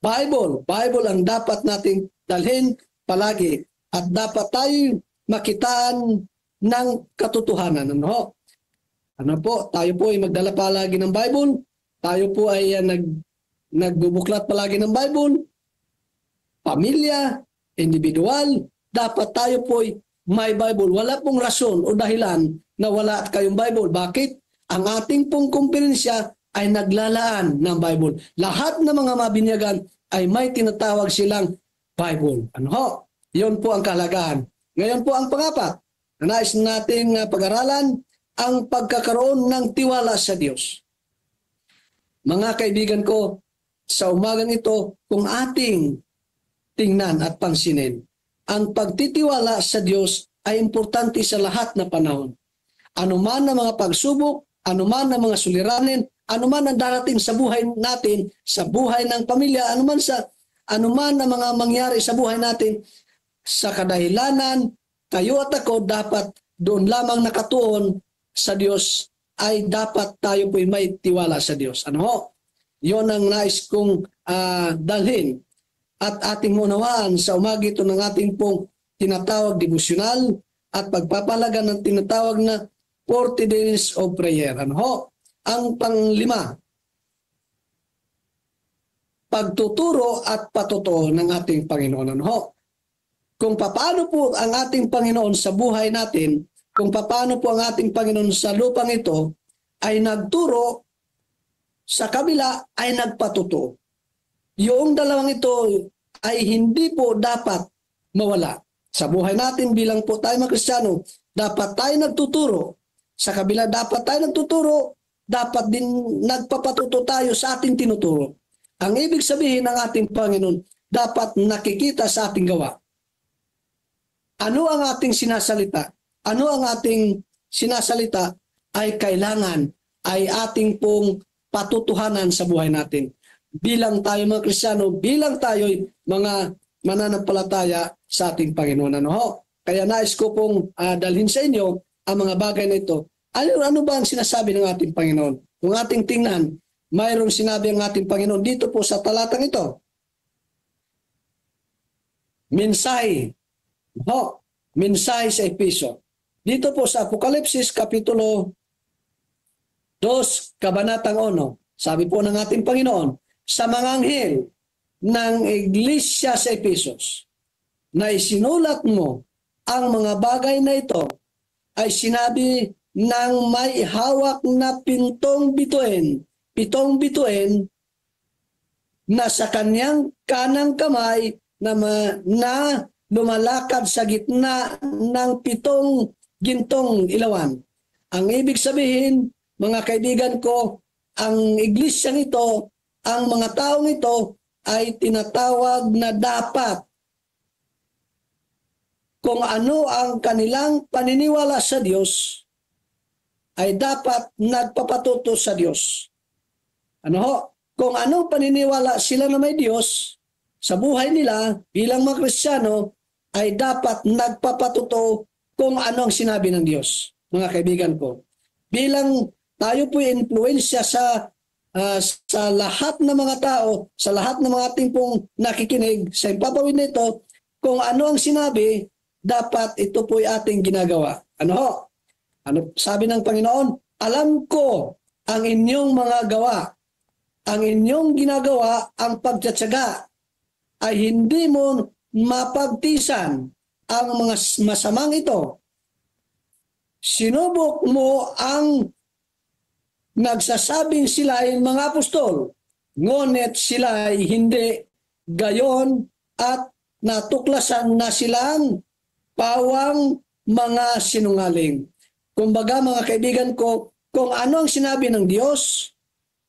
Bible ang dapat nating dalhin palagi at dapat tayo makitaan ng katotohanan. Ano po? Tayo po ay magdala palagi ng Bible. Tayo po ay nagbubuklat palagi ng Bible, pamilya, individual, dapat tayo po'y may Bible. Wala pong rason o dahilan na wala kayong Bible. Bakit? Ang ating pong kumperensya ay naglalaan ng Bible. Lahat ng mga mabinyagan ay may tinatawag silang Bible. Ano ho? Yun po ang kahalagahan. Ngayon po ang pangapat, na nais nating pag-aralan, ang pagkakaroon ng tiwala sa Diyos. Mga kaibigan ko, sa umagang ito, kung ating tingnan at pansinin, ang pagtitiwala sa Diyos ay importante sa lahat na panahon. Anuman ang mga pagsubok, anuman ang mga suliranin, anuman ang darating sa buhay natin, sa buhay ng pamilya, anuman ang mga mangyari sa buhay natin, sa kadahilanan, kayo at ako dapat doon lamang nakatuon sa Diyos, ay dapat tayo po'y may tiwala sa Diyos. Ano ho? Yun ang nais kong dalhin at ating unawaan sa umaga ito ng ating pong tinatawag devotional at pagpapalaga ng tinatawag na 40 days of prayer. Ano ho? Ang panglima, pagtuturo at patutuo ng ating Panginoon. Ano ho? Kung paano po ang ating Panginoon sa buhay natin, kung paano po ang ating Panginoon sa lupang ito ay nagturo, sa kabila ay nagpatutuo. Yung dalawang ito ay hindi po dapat mawala. Sa buhay natin bilang po tayo mga Kristiyano, dapat tayo nagtuturo. Sa kabila dapat tayo nagtuturo, dapat din nagpapatuto tayo sa ating tinuturo. Ang ibig sabihin ng ating Panginoon, dapat nakikita sa ating gawa. Ano ang ating sinasalita? Ano ang ating sinasalita ay kailangan ay ating pong patutuhanan sa buhay natin. Bilang tayo mga Kristiyano, bilang tayo mga mananampalataya sa ating Panginoon. Ano ho? Kaya nais ko pong dalhin sa inyo ang mga bagay na ito. Ano ba ang sinasabi ng ating Panginoon? Kung ating tingnan, mayroong sinabi ang ating Panginoon dito po sa talatang ito. Mensahe. Ho, mensahe sa Efeso. Dito po sa Apokalipsis Kapitulo 2, Kabanatang 1. Sabi po ng ating Panginoon, sa mga anghel ng iglesia sa Efesos, na isinulat mo ang mga bagay na ito, ay sinabi ng may hawak na pitong bituin na sa kanyang kanang kamay na lumalakad sa gitna ng 7 gintong ilawan. Ang ibig sabihin, mga kaibigan ko, ang iglesia nito, ang mga taong ito ay tinatawag na dapat kung ano ang kanilang paniniwala sa Diyos ay dapat nagpapatuto sa Diyos. Ano ho? Kung anong paniniwala sila na may Diyos sa buhay nila bilang mga Kristiyano ay dapat nagpapatuto kung ano ang sinabi ng Diyos. Mga kaibigan ko, bilang tayo po influensya sa lahat ng mga tao, sa lahat ng mga ating pong nakikinig sa impapawid nito, kung ano ang sinabi, dapat ito po ay ating ginagawa. Ano ho? Ano sabi ng Panginoon? Alam ko ang inyong mga gawa. Ang inyong ginagawa, ang pagtsatsaga, ay hindi mo mapagtisan ang mga masamang ito. Sinubok mo ang nagsasabing sila ay mga apostol, ngunit sila ay hindi gayon at natuklasan na silang pawang mga sinungaling. Kumbaga mga kaibigan ko, kung ano ang sinabi ng Diyos,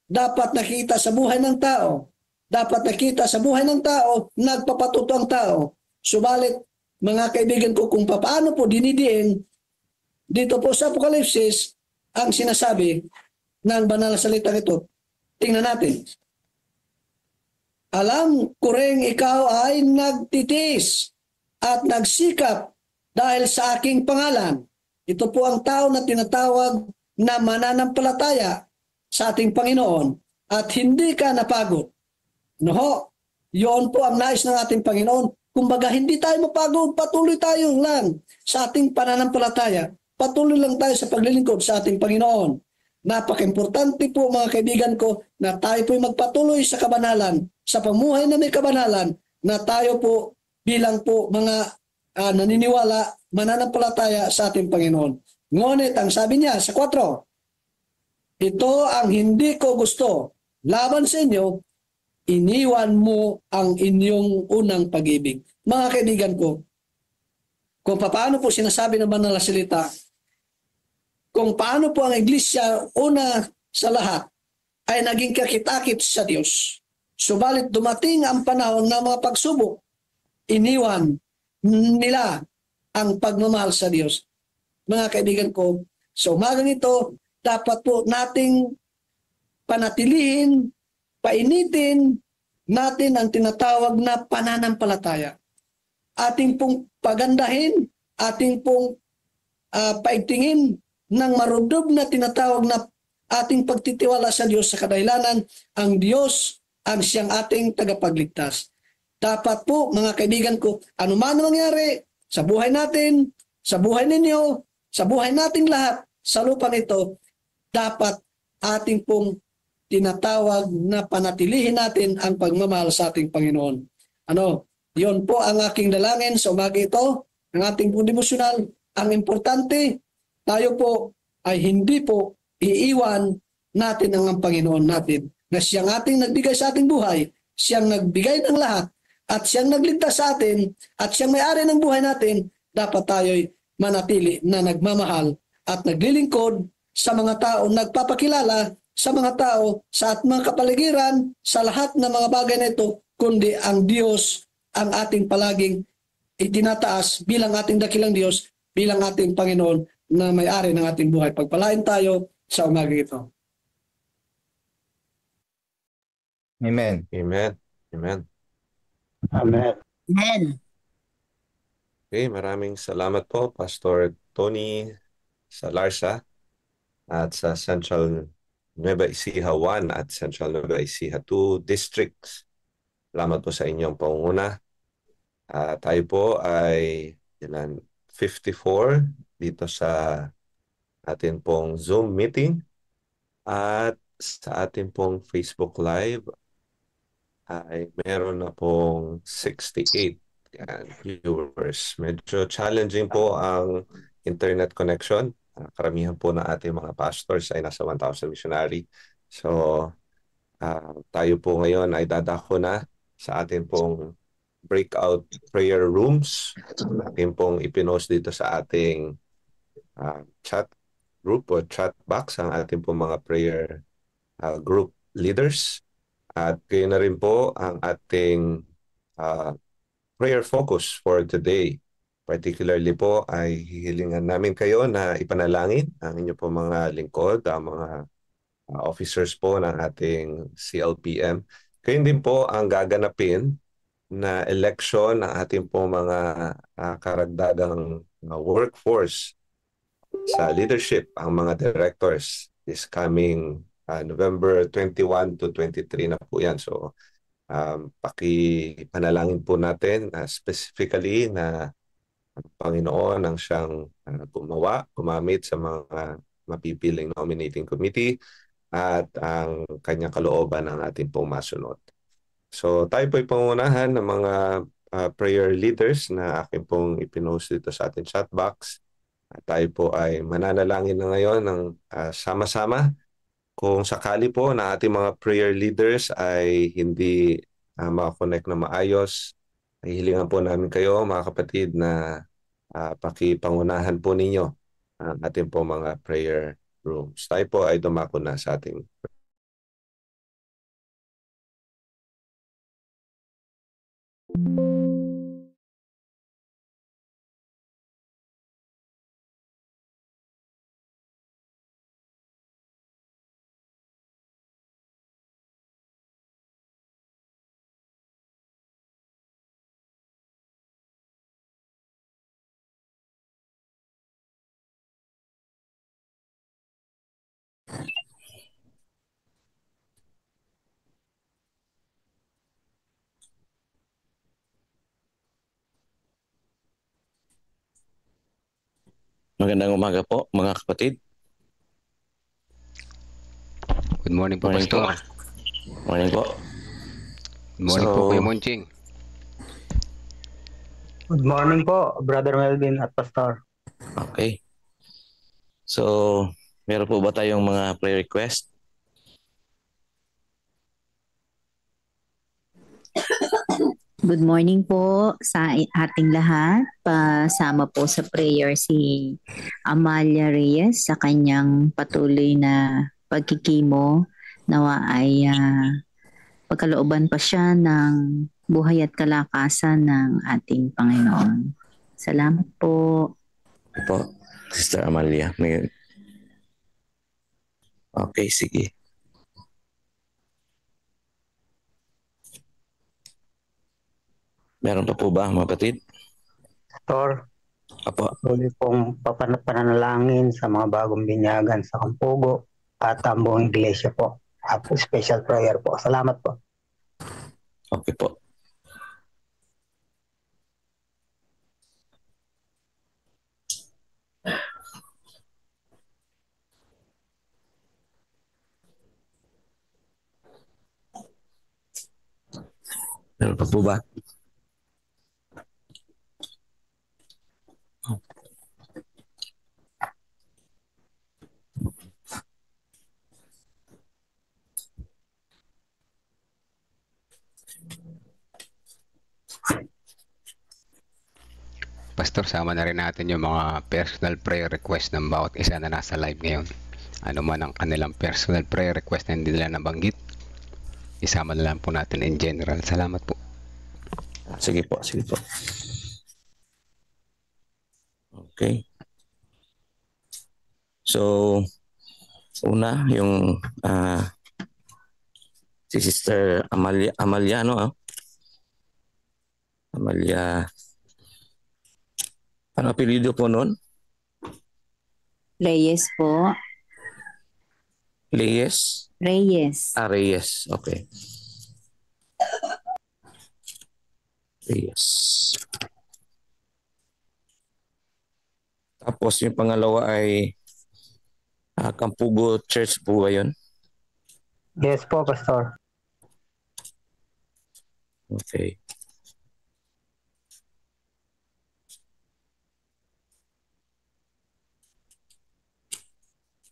dapat nakita sa buhay ng tao. Dapat nakita sa buhay ng tao, nagpapatuto ang tao. Subalit, mga kaibigan ko, kung paano po dinidiin, dito po sa Apokalipsis, ang sinasabi ng banal na salita ito. Tingnan natin. Alam ko rin ikaw ay nagtitis at nagsikap dahil sa aking pangalan. Ito po ang tao na tinatawag na mananampalataya sa ating Panginoon at hindi ka napagod. No, yun po ang nais ng ating Panginoon. Kumbaga hindi tayo mapagod, patuloy tayo lang sa ating pananampalataya. Patuloy lang tayo sa paglilingkod sa ating Panginoon. Napaka-importante po mga kaibigan ko na tayo po'y magpatuloy sa kabanalan, sa pamuhay na may kabanalan, na tayo po bilang po mga naniniwala, mananampalataya sa ating Panginoon. Ngunit ang sabi niya sa 4, ito ang hindi ko gusto laban sa inyo, iniwan mo ang inyong unang pag-ibig. Mga kaibigan ko, kung paano po sinasabi ng banal na salita, kung paano po ang iglesia una sa lahat ay naging kakitakip sa Diyos. Subalit dumating ang panahon ng mga pagsubok, iniwan nila ang pagmamahal sa Diyos. Mga kaibigan ko, sa umagang ito, dapat po nating panatilihin, painitin natin ang tinatawag na pananampalataya. Ating pong pagandahin, ating pong paigtingin ng marudub na tinatawag na ating pagtitiwala sa Diyos sa kadahilanan, ang Diyos ang siyang ating tagapagligtas. Dapat po, mga kaibigan ko, ano man mangyari sa buhay natin, sa buhay ninyo, sa buhay nating lahat, sa lupang ito, dapat ating pong tinatawag na panatilihin natin ang pagmamahal sa ating Panginoon. Yun po ang aking dalangin sa umaga ito, ang ating pong devosyonal. Ang importante, tayo po ay hindi po iiwan natin ang Panginoon natin, na siyang ating nagbigay sa ating buhay, siyang nagbigay ng lahat, at siyang nagligtas sa atin, at siyang may-ari ng buhay natin. Dapat tayo'y manatili na nagmamahal at naglilingkod sa mga tao, nagpapakilala sa mga tao, sa at mga kapaligiran, sa lahat ng mga bagay na ito, kundi ang Diyos ang ating palaging itinataas bilang ating dakilang Diyos, bilang ating Panginoon na may-ari ng ating buhay. Pagpalain tayo sa umaga ito. Amen. Amen. Amen. Amen. Amen. Okay, maraming salamat po, Pastor Tony Salarsa at sa Central Nueva Ecija 1 at Central Nueva Ecija 2 districts. Salamat po sa inyong pangunguna. Tayo po ay 54 dito sa atin pong Zoom meeting at sa atin pong Facebook Live ay meron na pong 68 viewers. Medyo challenging po ang internet connection. Karamihan po na ating mga pastors ay nasa 1,000 missionary. So tayo po ngayon ay dadako na sa ating pong breakout prayer rooms. Ating pong ipinost dito sa ating chat group o chat box ang ating pong mga prayer group leaders. At kayo na rin po ang ating prayer focus for today. Particularly po ay hihilingan namin kayo na ipanalangin ang inyo po mga lingkod, ang mga officers po ng ating CLPM. Kayo din po ang gaganapin na election ng ating po mga karagdagang workforce sa leadership, ang mga directors is coming November 21 to 23 na po yan. So, pakipanalangin po natin specifically na ang Panginoon ang siyang gumamit sa mga mapipiling nominating committee at ang kanyang kalooban ang ating pong masunod. So tayo po ipangunahan ng mga prayer leaders na aking pong ipinost dito sa ating chat box. At tayo po ay mananalangin na ngayon ng sama-sama. Kung sakali po na ating mga prayer leaders ay hindi makakonect na maayos, ay hilingan po namin kayo mga kapatid na pakipangunahan po ninyo ang ating po mga prayer rooms. Tayo po ay dumako na sa ating Magandang umaga po mga kapatid. Good morning po, Morning Pastor. po. Morning po. Good morning po, Kuya Monching. Good morning po, Brother Melvin at Pastor. Okay. So, meron po ba tayong mga prayer request? Good morning po sa ating lahat. Pasama po sa prayer si Amalia Reyes sa kanyang patuloy na pagkikimo. Nawa ay pagkalooban pa siya ng buhay at kalakasan ng ating Panginoon. Salamat po. Po, Sister Amalia. Okay, sige. Meron pa po ba, mga kapatid? Pastor, Apo. tuloy pong pananalangin sa mga bagong binyagan sa Campugo at ang buong iglesia po. At special prayer po. Salamat po. Okay po. Meron pa po ba? Pastor, sama na rin natin yung mga personal prayer request ng bawat isa na nasa live ngayon. Ano man ang kanilang personal prayer request na hindi nila nabanggit, isama na lang po natin in general. Salamat po. Sige po, sige po. Okay. So, una, yung si Sister Amalia, no? Amalia, ano apelido po nun? Reyes po. Reyes? Reyes. Reyes. Okay. Reyes. Tapos yung pangalawa ay Campugo Church po ba yun? Yes po, Pastor. Okay.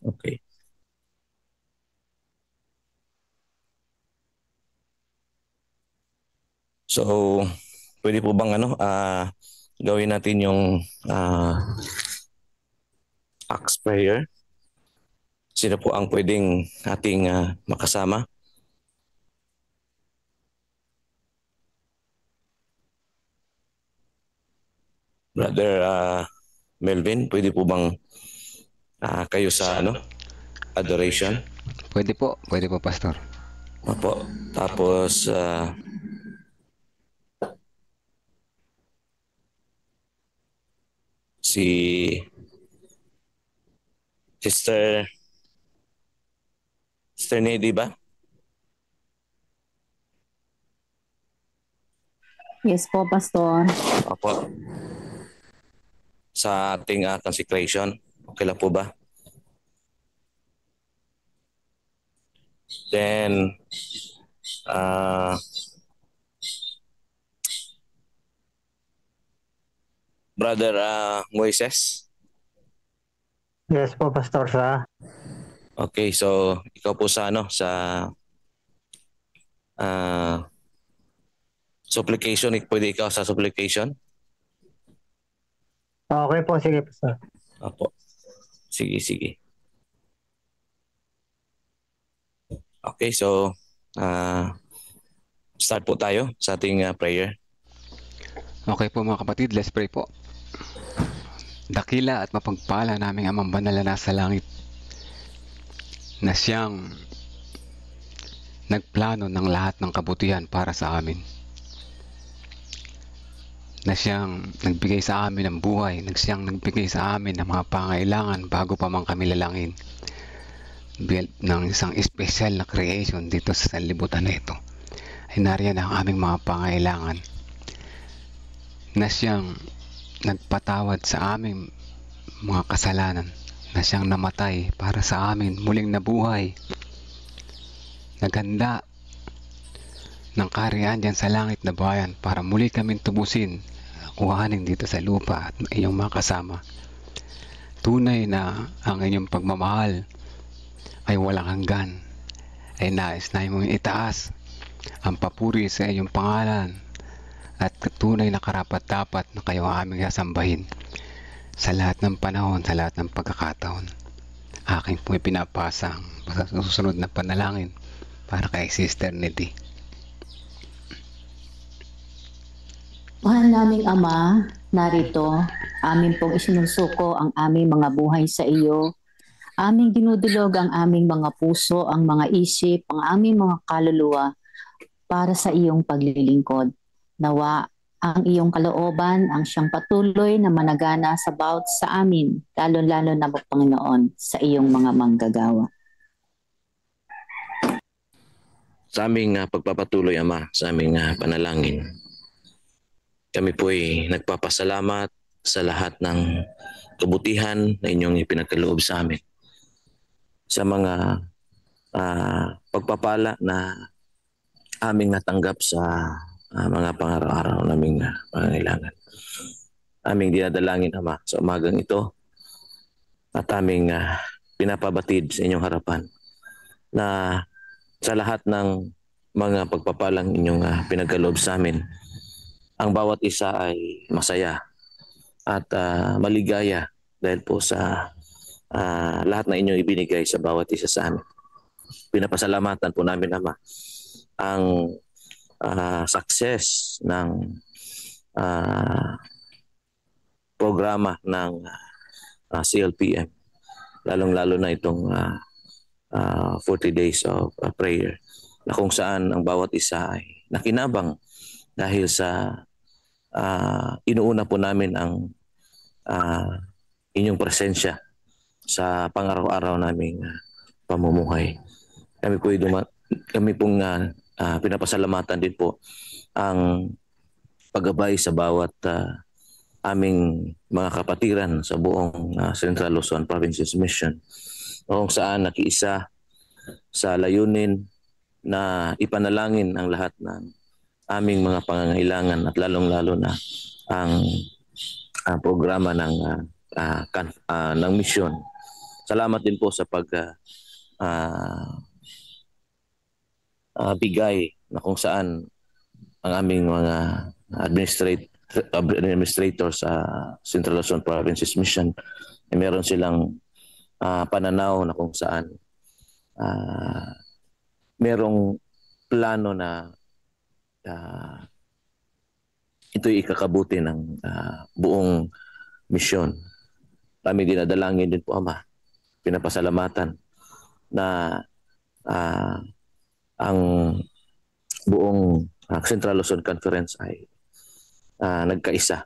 Okay. So, pwede po bang gawin natin yung Acts prayer? Sino po ang pwedeng ating makasama? Brother Melvin, pwede po bang kayo sa adoration? Pwede po, Pastor. Opo. Tapos si Sister Nedy ba? Yes po, Pastor. Opo. Sa ating consecration, okay lang po ba? Then, Brother Moises? Yes po, Pastor, sa. Okay, so ikaw po sa supplication, pwede ikaw sa supplication? Okay po, sige, Pastor. Opo. Sige. Okay, so start po tayo sa ating prayer. Okay po mga kapatid, let's pray po. Dakila at mapagpala naming Amang Banal na nasa langit, na siyang nagplano ng lahat ng kabutihan para sa amin, na siyang nagbigay sa amin ng buhay, na siyang nagbigay sa amin ng mga pangailangan bago pa man kami lalangin, ng isang special na creation dito sa sanlibutan na ito. Ay nariyan ang aming mga pangailangan, na siyang nagpatawad sa aming mga kasalanan, na siyang namatay para sa amin, muling nabuhay naghanda ng kaharian dyan sa langit na bayan para muli kaming tubusin, kuhanin dito sa lupa at iyong mga kasama. Tunay na ang inyong pagmamahal ay walang hanggan, ay nais na mong itaas ang papuri sa iyong pangalan at tunay na karapat-dapat na kayo aming sasambahin sa lahat ng panahon, sa lahat ng pagkakataon. Aking po ipinapasa ang susunod na panalangin para kay Sister Nedy. Mahal naming Ama, narito, amin pong isinusuko ang aming mga buhay sa iyo. Aming dinudulog ang aming mga puso, ang mga isip, ang aming mga kaluluwa para sa iyong paglilingkod. Nawa ang iyong kalooban ang siyang patuloy na managana sa bawat sa amin, lalo-lalo na Panginoon, sa iyong mga manggagawa. Sa aming pagpapatuloy, Ama, sa aming panalangin, kami po ay nagpapasalamat sa lahat ng kabutihan na inyong ipinagkaloob sa amin. Sa mga pagpapala na aming natanggap sa mga pangaraw-araw naming pangangailangan. Aming dinadalangin, Ama, sa umagang ito at aming pinapabatid sa inyong harapan na sa lahat ng mga pagpapalang inyong pinagkaloob sa amin, ang bawat isa ay masaya at maligaya dahil po sa lahat na inyong ibinigay sa bawat isa sa amin. Pinapasalamatan po namin, Ama, ang success ng programa ng CLPM, lalong-lalo na itong 40 days of prayer, na kung saan ang bawat isa ay nakinabang dahil sa inuuna po namin ang inyong presensya sa pang-araw-araw naming pamumuhay. Kami pong pinapasalamatan din po ang paggabay sa bawat aming mga kapatiran sa buong Central Luzon Province's Mission, kung saan nakiisa sa layunin na ipanalangin ang lahat ng aming mga pangangailangan at lalong-lalo na ang programa ng misyon. Salamat din po sa bigay na kung saan ang aming mga administrator sa Central Luzon Province's Mission ay meron silang pananaw na kung saan merong plano na ito'y ikakabuti ng buong misyon. Kami dinadalangin din po, Ama, pinapasalamatan na ang buong Central Luzon Conference ay nagkaisa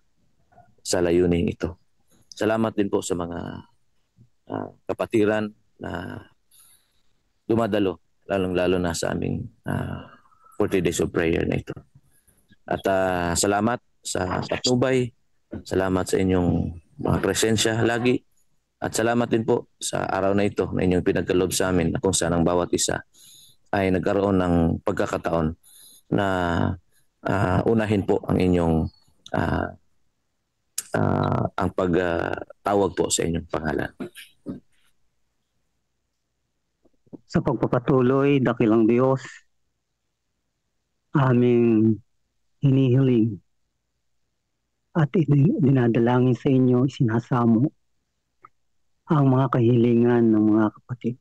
sa layunin ito. Salamat din po sa mga kapatiran na dumadalo, lalong-lalo na sa aming 40 days of prayer na ito. At salamat sa patnubay, salamat sa inyong mga presensya lagi, at salamat din po sa araw na ito na inyong pinagkaloob sa amin na kung saan ang bawat isa ay nagkaroon ng pagkakataon na unahin po ang inyong ang pagtawag po sa inyong pangalan. Sa pagpapatuloy, dakilang Diyos, aming hinihiling at dinadalangin sa inyo, sinasamo ang mga kahilingan ng mga kapatid.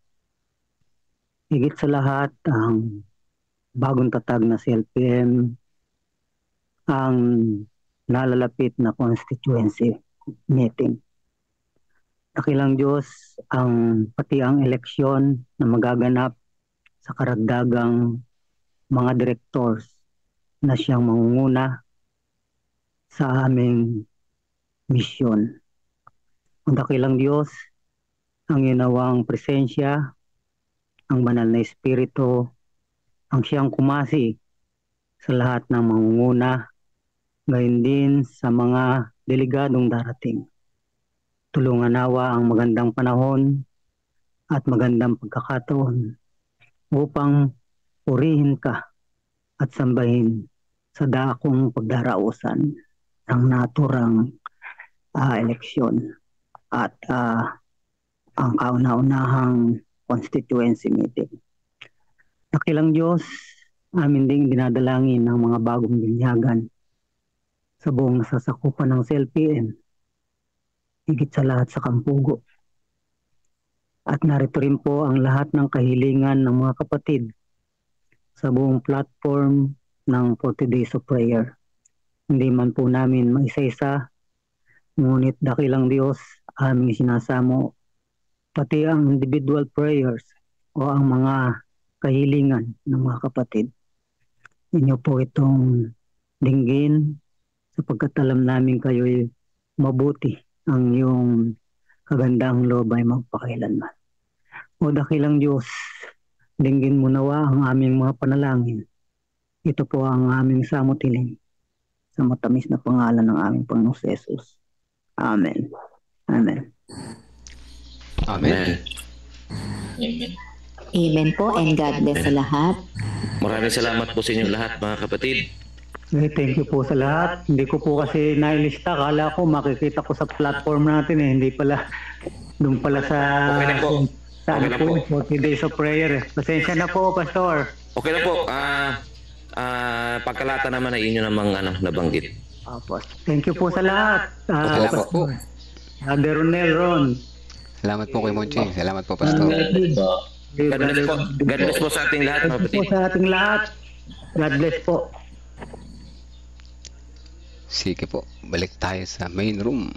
Higit sa lahat, ang bagong tatag na CLPM, ang nalalapit na constituency meeting. Dakilang Diyos, pati ang eleksyon na magaganap sa karagdagang mga directors na siyang mangunguna sa aming misyon. Ang dakilang Diyos, ang ginawang presensya, ang banal na espiritu, ang siyang kumasi sa lahat ng mangunguna, gayon din sa mga delegadong darating. Tulungan nawa ang magandang panahon at magandang pagkakataon upang purihin ka at sambahin sa dakong pagdarausan ng naturang eleksyon at ang kauna-unahang constituency meeting. Dakilang Diyos, amin ding dinadalangin ng mga bagong binyagan sa buong nasasakupan ng CLPN, higit sa lahat sa Kampugo. At narito rin po ang lahat ng kahilingan ng mga kapatid sa buong platform ng 40 Days of Prayer. Hindi man po namin maisa-isa, ngunit dakilang Diyos, aming sinasamo pati ang individual prayers o ang mga kahilingan ng mga kapatid. Inyo po itong dinggin sapagkat alam namin kayo'y mabuti ang iyong kagandang loob ay magpakailanman. O dakilang Diyos, dinggin mo nawa ang aming mga panalangin. Ito po ang aming samutiling sa matamis na pangalan ng aming Panginoong Jesus. Amen. Amen. Amen. Amen po, and God bless sa lahat. Maraming salamat po sa inyong lahat, mga kapatid. Thank you po sa lahat. Hindi ko po kasi nailista. Kala ko makikita ko sa platform natin eh. Hindi pala, doon pala sa... Okay na po. Sa Okay na po. 40 Days of Prayer. Pasensya na po, Pastor. Okay na po. Pagkalata naman ay inyo namang nabanggit. Thank you po sa lahat. Salamat po. Brother Ronel Ron. Salamat po kay Monching. Salamat po, Pastor. God bless po. God bless po sa ating lahat, mga God bless kapatid. po sa ating lahat. God bless po. Sige po, balik tayo sa main room.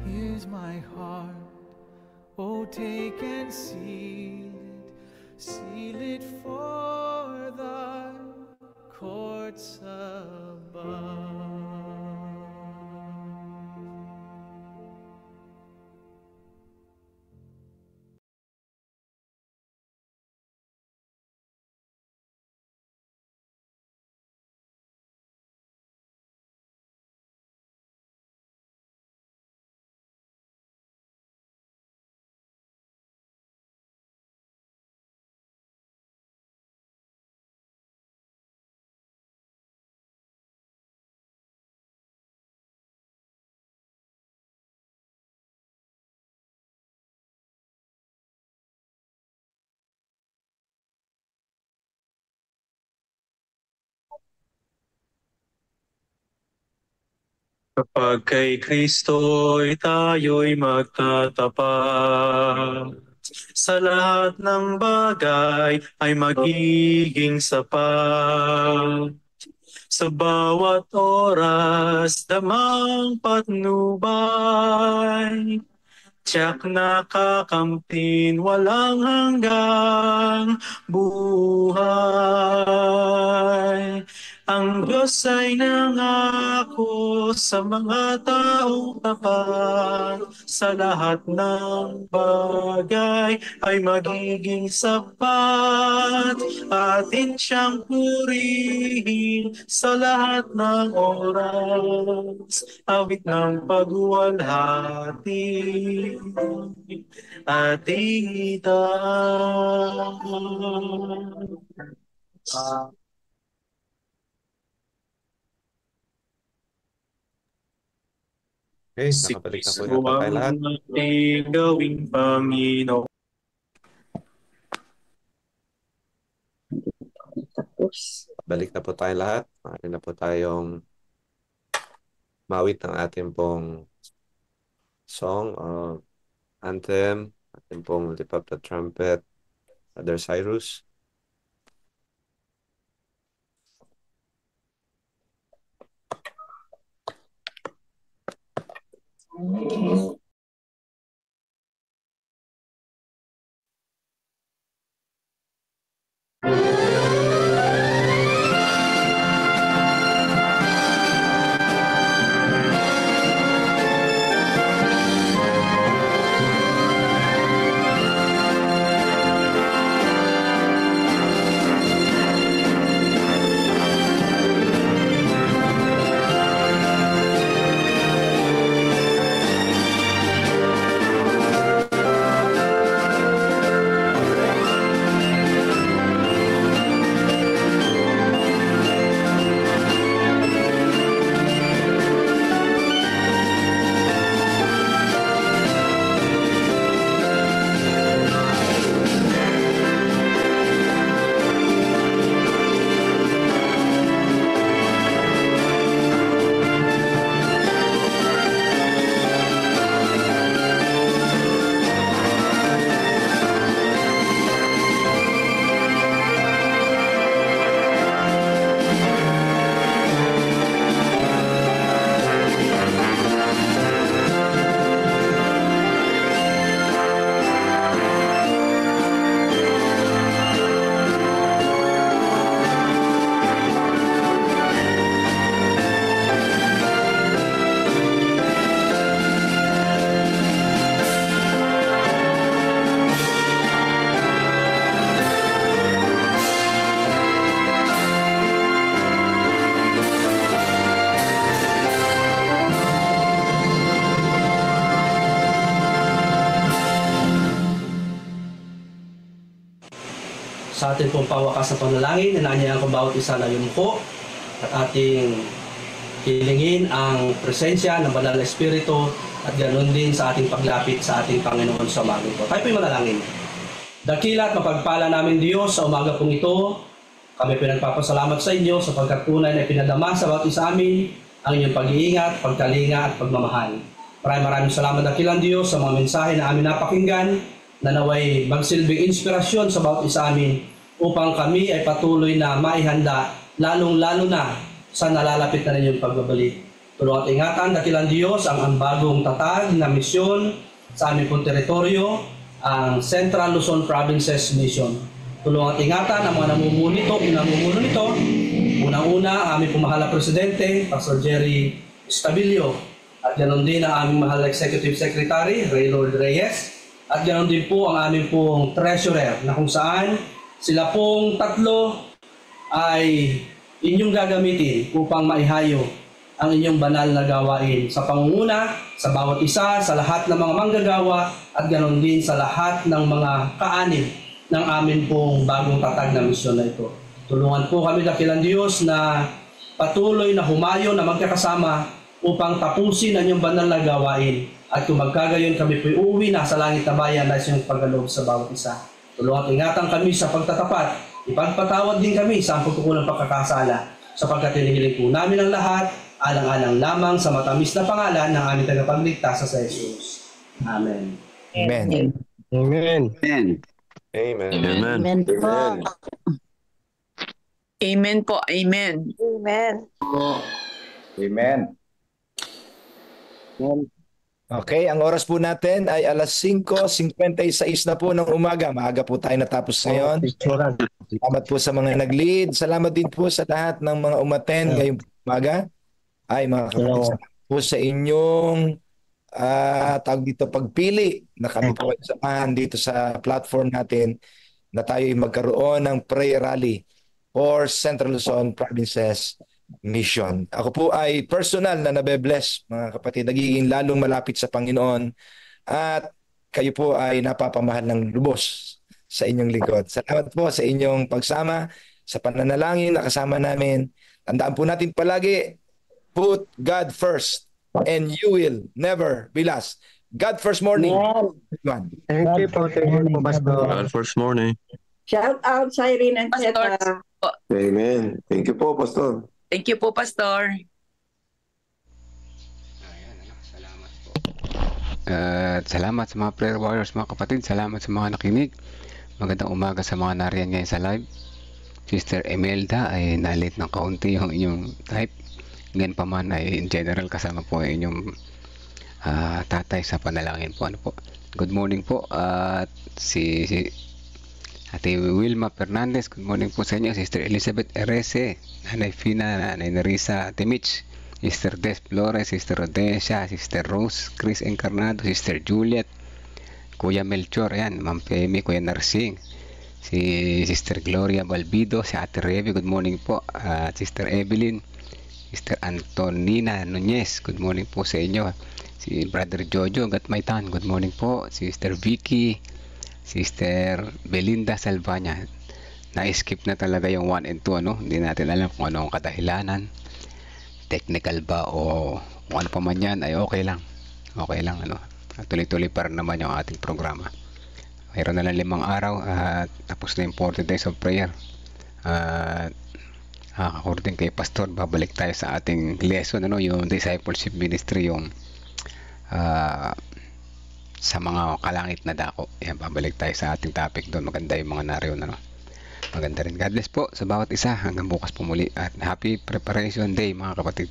Here's my heart, oh take and seal it for thy courts above. Kapag kay Kristo'y tayo'y magtatapat, sa lahat ng bagay ay magiging sapat. Sa bawat oras, damang patnubay, tiyak nakakamtin walang hanggang buhay. Ang Diyos Diyos ay nangako sa mga taong tapat, sa lahat ng bagay ay magiging sapat. Atin siyang purihin sa lahat ng oras, awit ng pagwalhati ating itaan. Okay, nakabalik na po yata tayo lahat. Ating gawing Panginoon. Balik na po tayo lahat. Maaari na po tayong mawit ng ating pong song o anthem, ating pong Lift Up the Trumpet, Brother Cyrus. Sa ating pong pawakas na panalangin, inanyayahan ko bawat isa na yumuko at ating hilingin ang presensya ng Banal na Espiritu at ganoon din sa ating paglapit sa ating Panginoon sa umaga po. Tayo po'y manalangin. Dakila at mapagpala namin Diyos sa umaga pong ito, kami pinagpapasalamat sa inyo sapagkat tunay na pinadama sa bawat isa amin ang inyong pag-iingat, pagkalinga at pagmamahal. Maraming salamat dakilang Diyos sa mga mensahe na amin napakinggan na naway magsilbing inspirasyon sa bawat isa amin upang kami ay patuloy na maihanda lalong-lalo na sa nalalapit na ninyong pagbabalik. Tulungan at ingatan, dakilang Diyos, ang bagong tatag na misyon sa aming pong teritoryo, ang Central Luzon Provinces Mission. Tulungan at ingatan ang mga namumuno nito. Unang-una, ang aming pong mahal na Presidente, Pastor Jerry Estabilio, at ganoon din ang aming mahal na Executive Secretary, Raylord Reyes, at ganoon din po ang aming pong Treasurer na kung saan sila pong tatlo ay inyong gagamitin upang maihayo ang inyong banal na gawain sa pangunguna, sa bawat isa, sa lahat ng mga manggagawa at ganoon din sa lahat ng mga kaanib ng amin pong bagong tatag na misyon na ito. Tulungan po kami dakilang Diyos na patuloy na humayo na magkakasama upang tapusin ang inyong banal na gawain. At kung magkagayon kami po'y uuwi na sa langit na bayan na inyong pagkaloob sa bawat isa. Tulungan at ingatan kami sa pagtatapat. Ipagpatawad din kami sa pagkukulang pagkakasala sapagkat hinihiling po namin ang lahat alang-alang lamang sa matamis na pangalan ng aming tagapagligtas sa Jesus. Amen. Amen. Amen. Amen. Amen. Amen po. Amen po. Amen. Amen. Amen. Okay, ang oras po natin ay alas 5:56 na po ng umaga. Maaga po tayo natapos ngayon. Salamat po sa mga nag-lead. Salamat din po sa lahat ng mga umattend ngayong umaga. Ay, mga kapatid, salamat po sa inyong tawag dito, pagpili na kami po ay samahan dito sa platform natin na tayo ay magkaroon ng prayer rally for Central Luzon Provinces Mission. Ako po ay personal na nabe-bless, mga kapatid, nagiging lalong malapit sa Panginoon at kayo po ay napapamahal ng lubos sa inyong lingkod. Salamat po sa inyong pagsama, sa pananalangin na kasama namin. Tandaan po natin palagi, put God first and you will never be lost. God first morning. Thank you po, Pastor. God first morning. Shout out sa Irene and Cheta. Amen. Thank you po, Pastor. Thank you po, Pastor. Salamat sa mga prayer warriors, mga kapatid. Salamat sa mga nakinig. Magandang umaga sa mga nariyan ngayon sa live. Sister Emelda ay nalit ng kaunti yung inyong type. Ngayon pa man ay in general kasama po ay inyong tatay sa panalangin po. Ano po? Good morning po. At si Ate Wilma Fernandez, good morning po sa inyo. Sister Elizabeth Erese, Nanay Fina, Nanay Narisa, Ate Mitch, Sister Des Flores, Sister Rodesia, Sister Rose, Chris Encarnado, Sister Juliet, Kuya Melchor, ayan, Ma'am Femi, Kuya Narsing, si Sister Gloria Balbido, si Ate Revi, good morning po, Sister Evelyn, Sister Antonina Nunez, good morning po sa inyo, si Brother Jojo Gatmaytan, good morning po, Sister Vicky, Sister Belinda Salvania. Na-skip na talaga yung 1 and 2, ano? Hindi natin alam kung ano ang kadahilanan, technical ba o kung ano pa man yan, ay okay lang, ano, tuloy-tuloy pa rin naman yung ating programa. Mayroon na lang 5 araw at tapos na yung 40 days of prayer. According kay Pastor, babalik tayo sa ating lesson, ano, yung discipleship ministry, yung sa mga kalangit na dako. Yan, babalik tayo sa ating topic doon. Maganda yung mga nariyon, ano. Maganda rin. God bless po sa bawat isa. Hanggang bukas po muli. At happy preparation day, mga kapatid.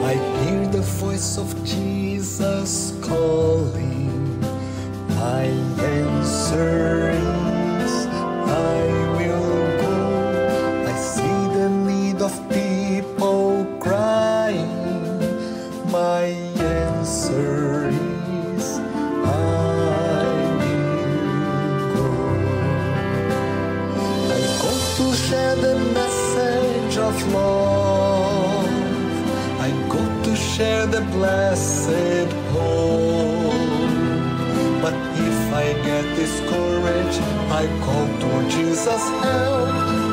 I hear the voice of Jesus calling. My answer is I will go. I see the need of people crying. My answer is I will go. I go to share the message of love. I go to share the blessed hope. But if I get discouraged, I call to Jesus' help.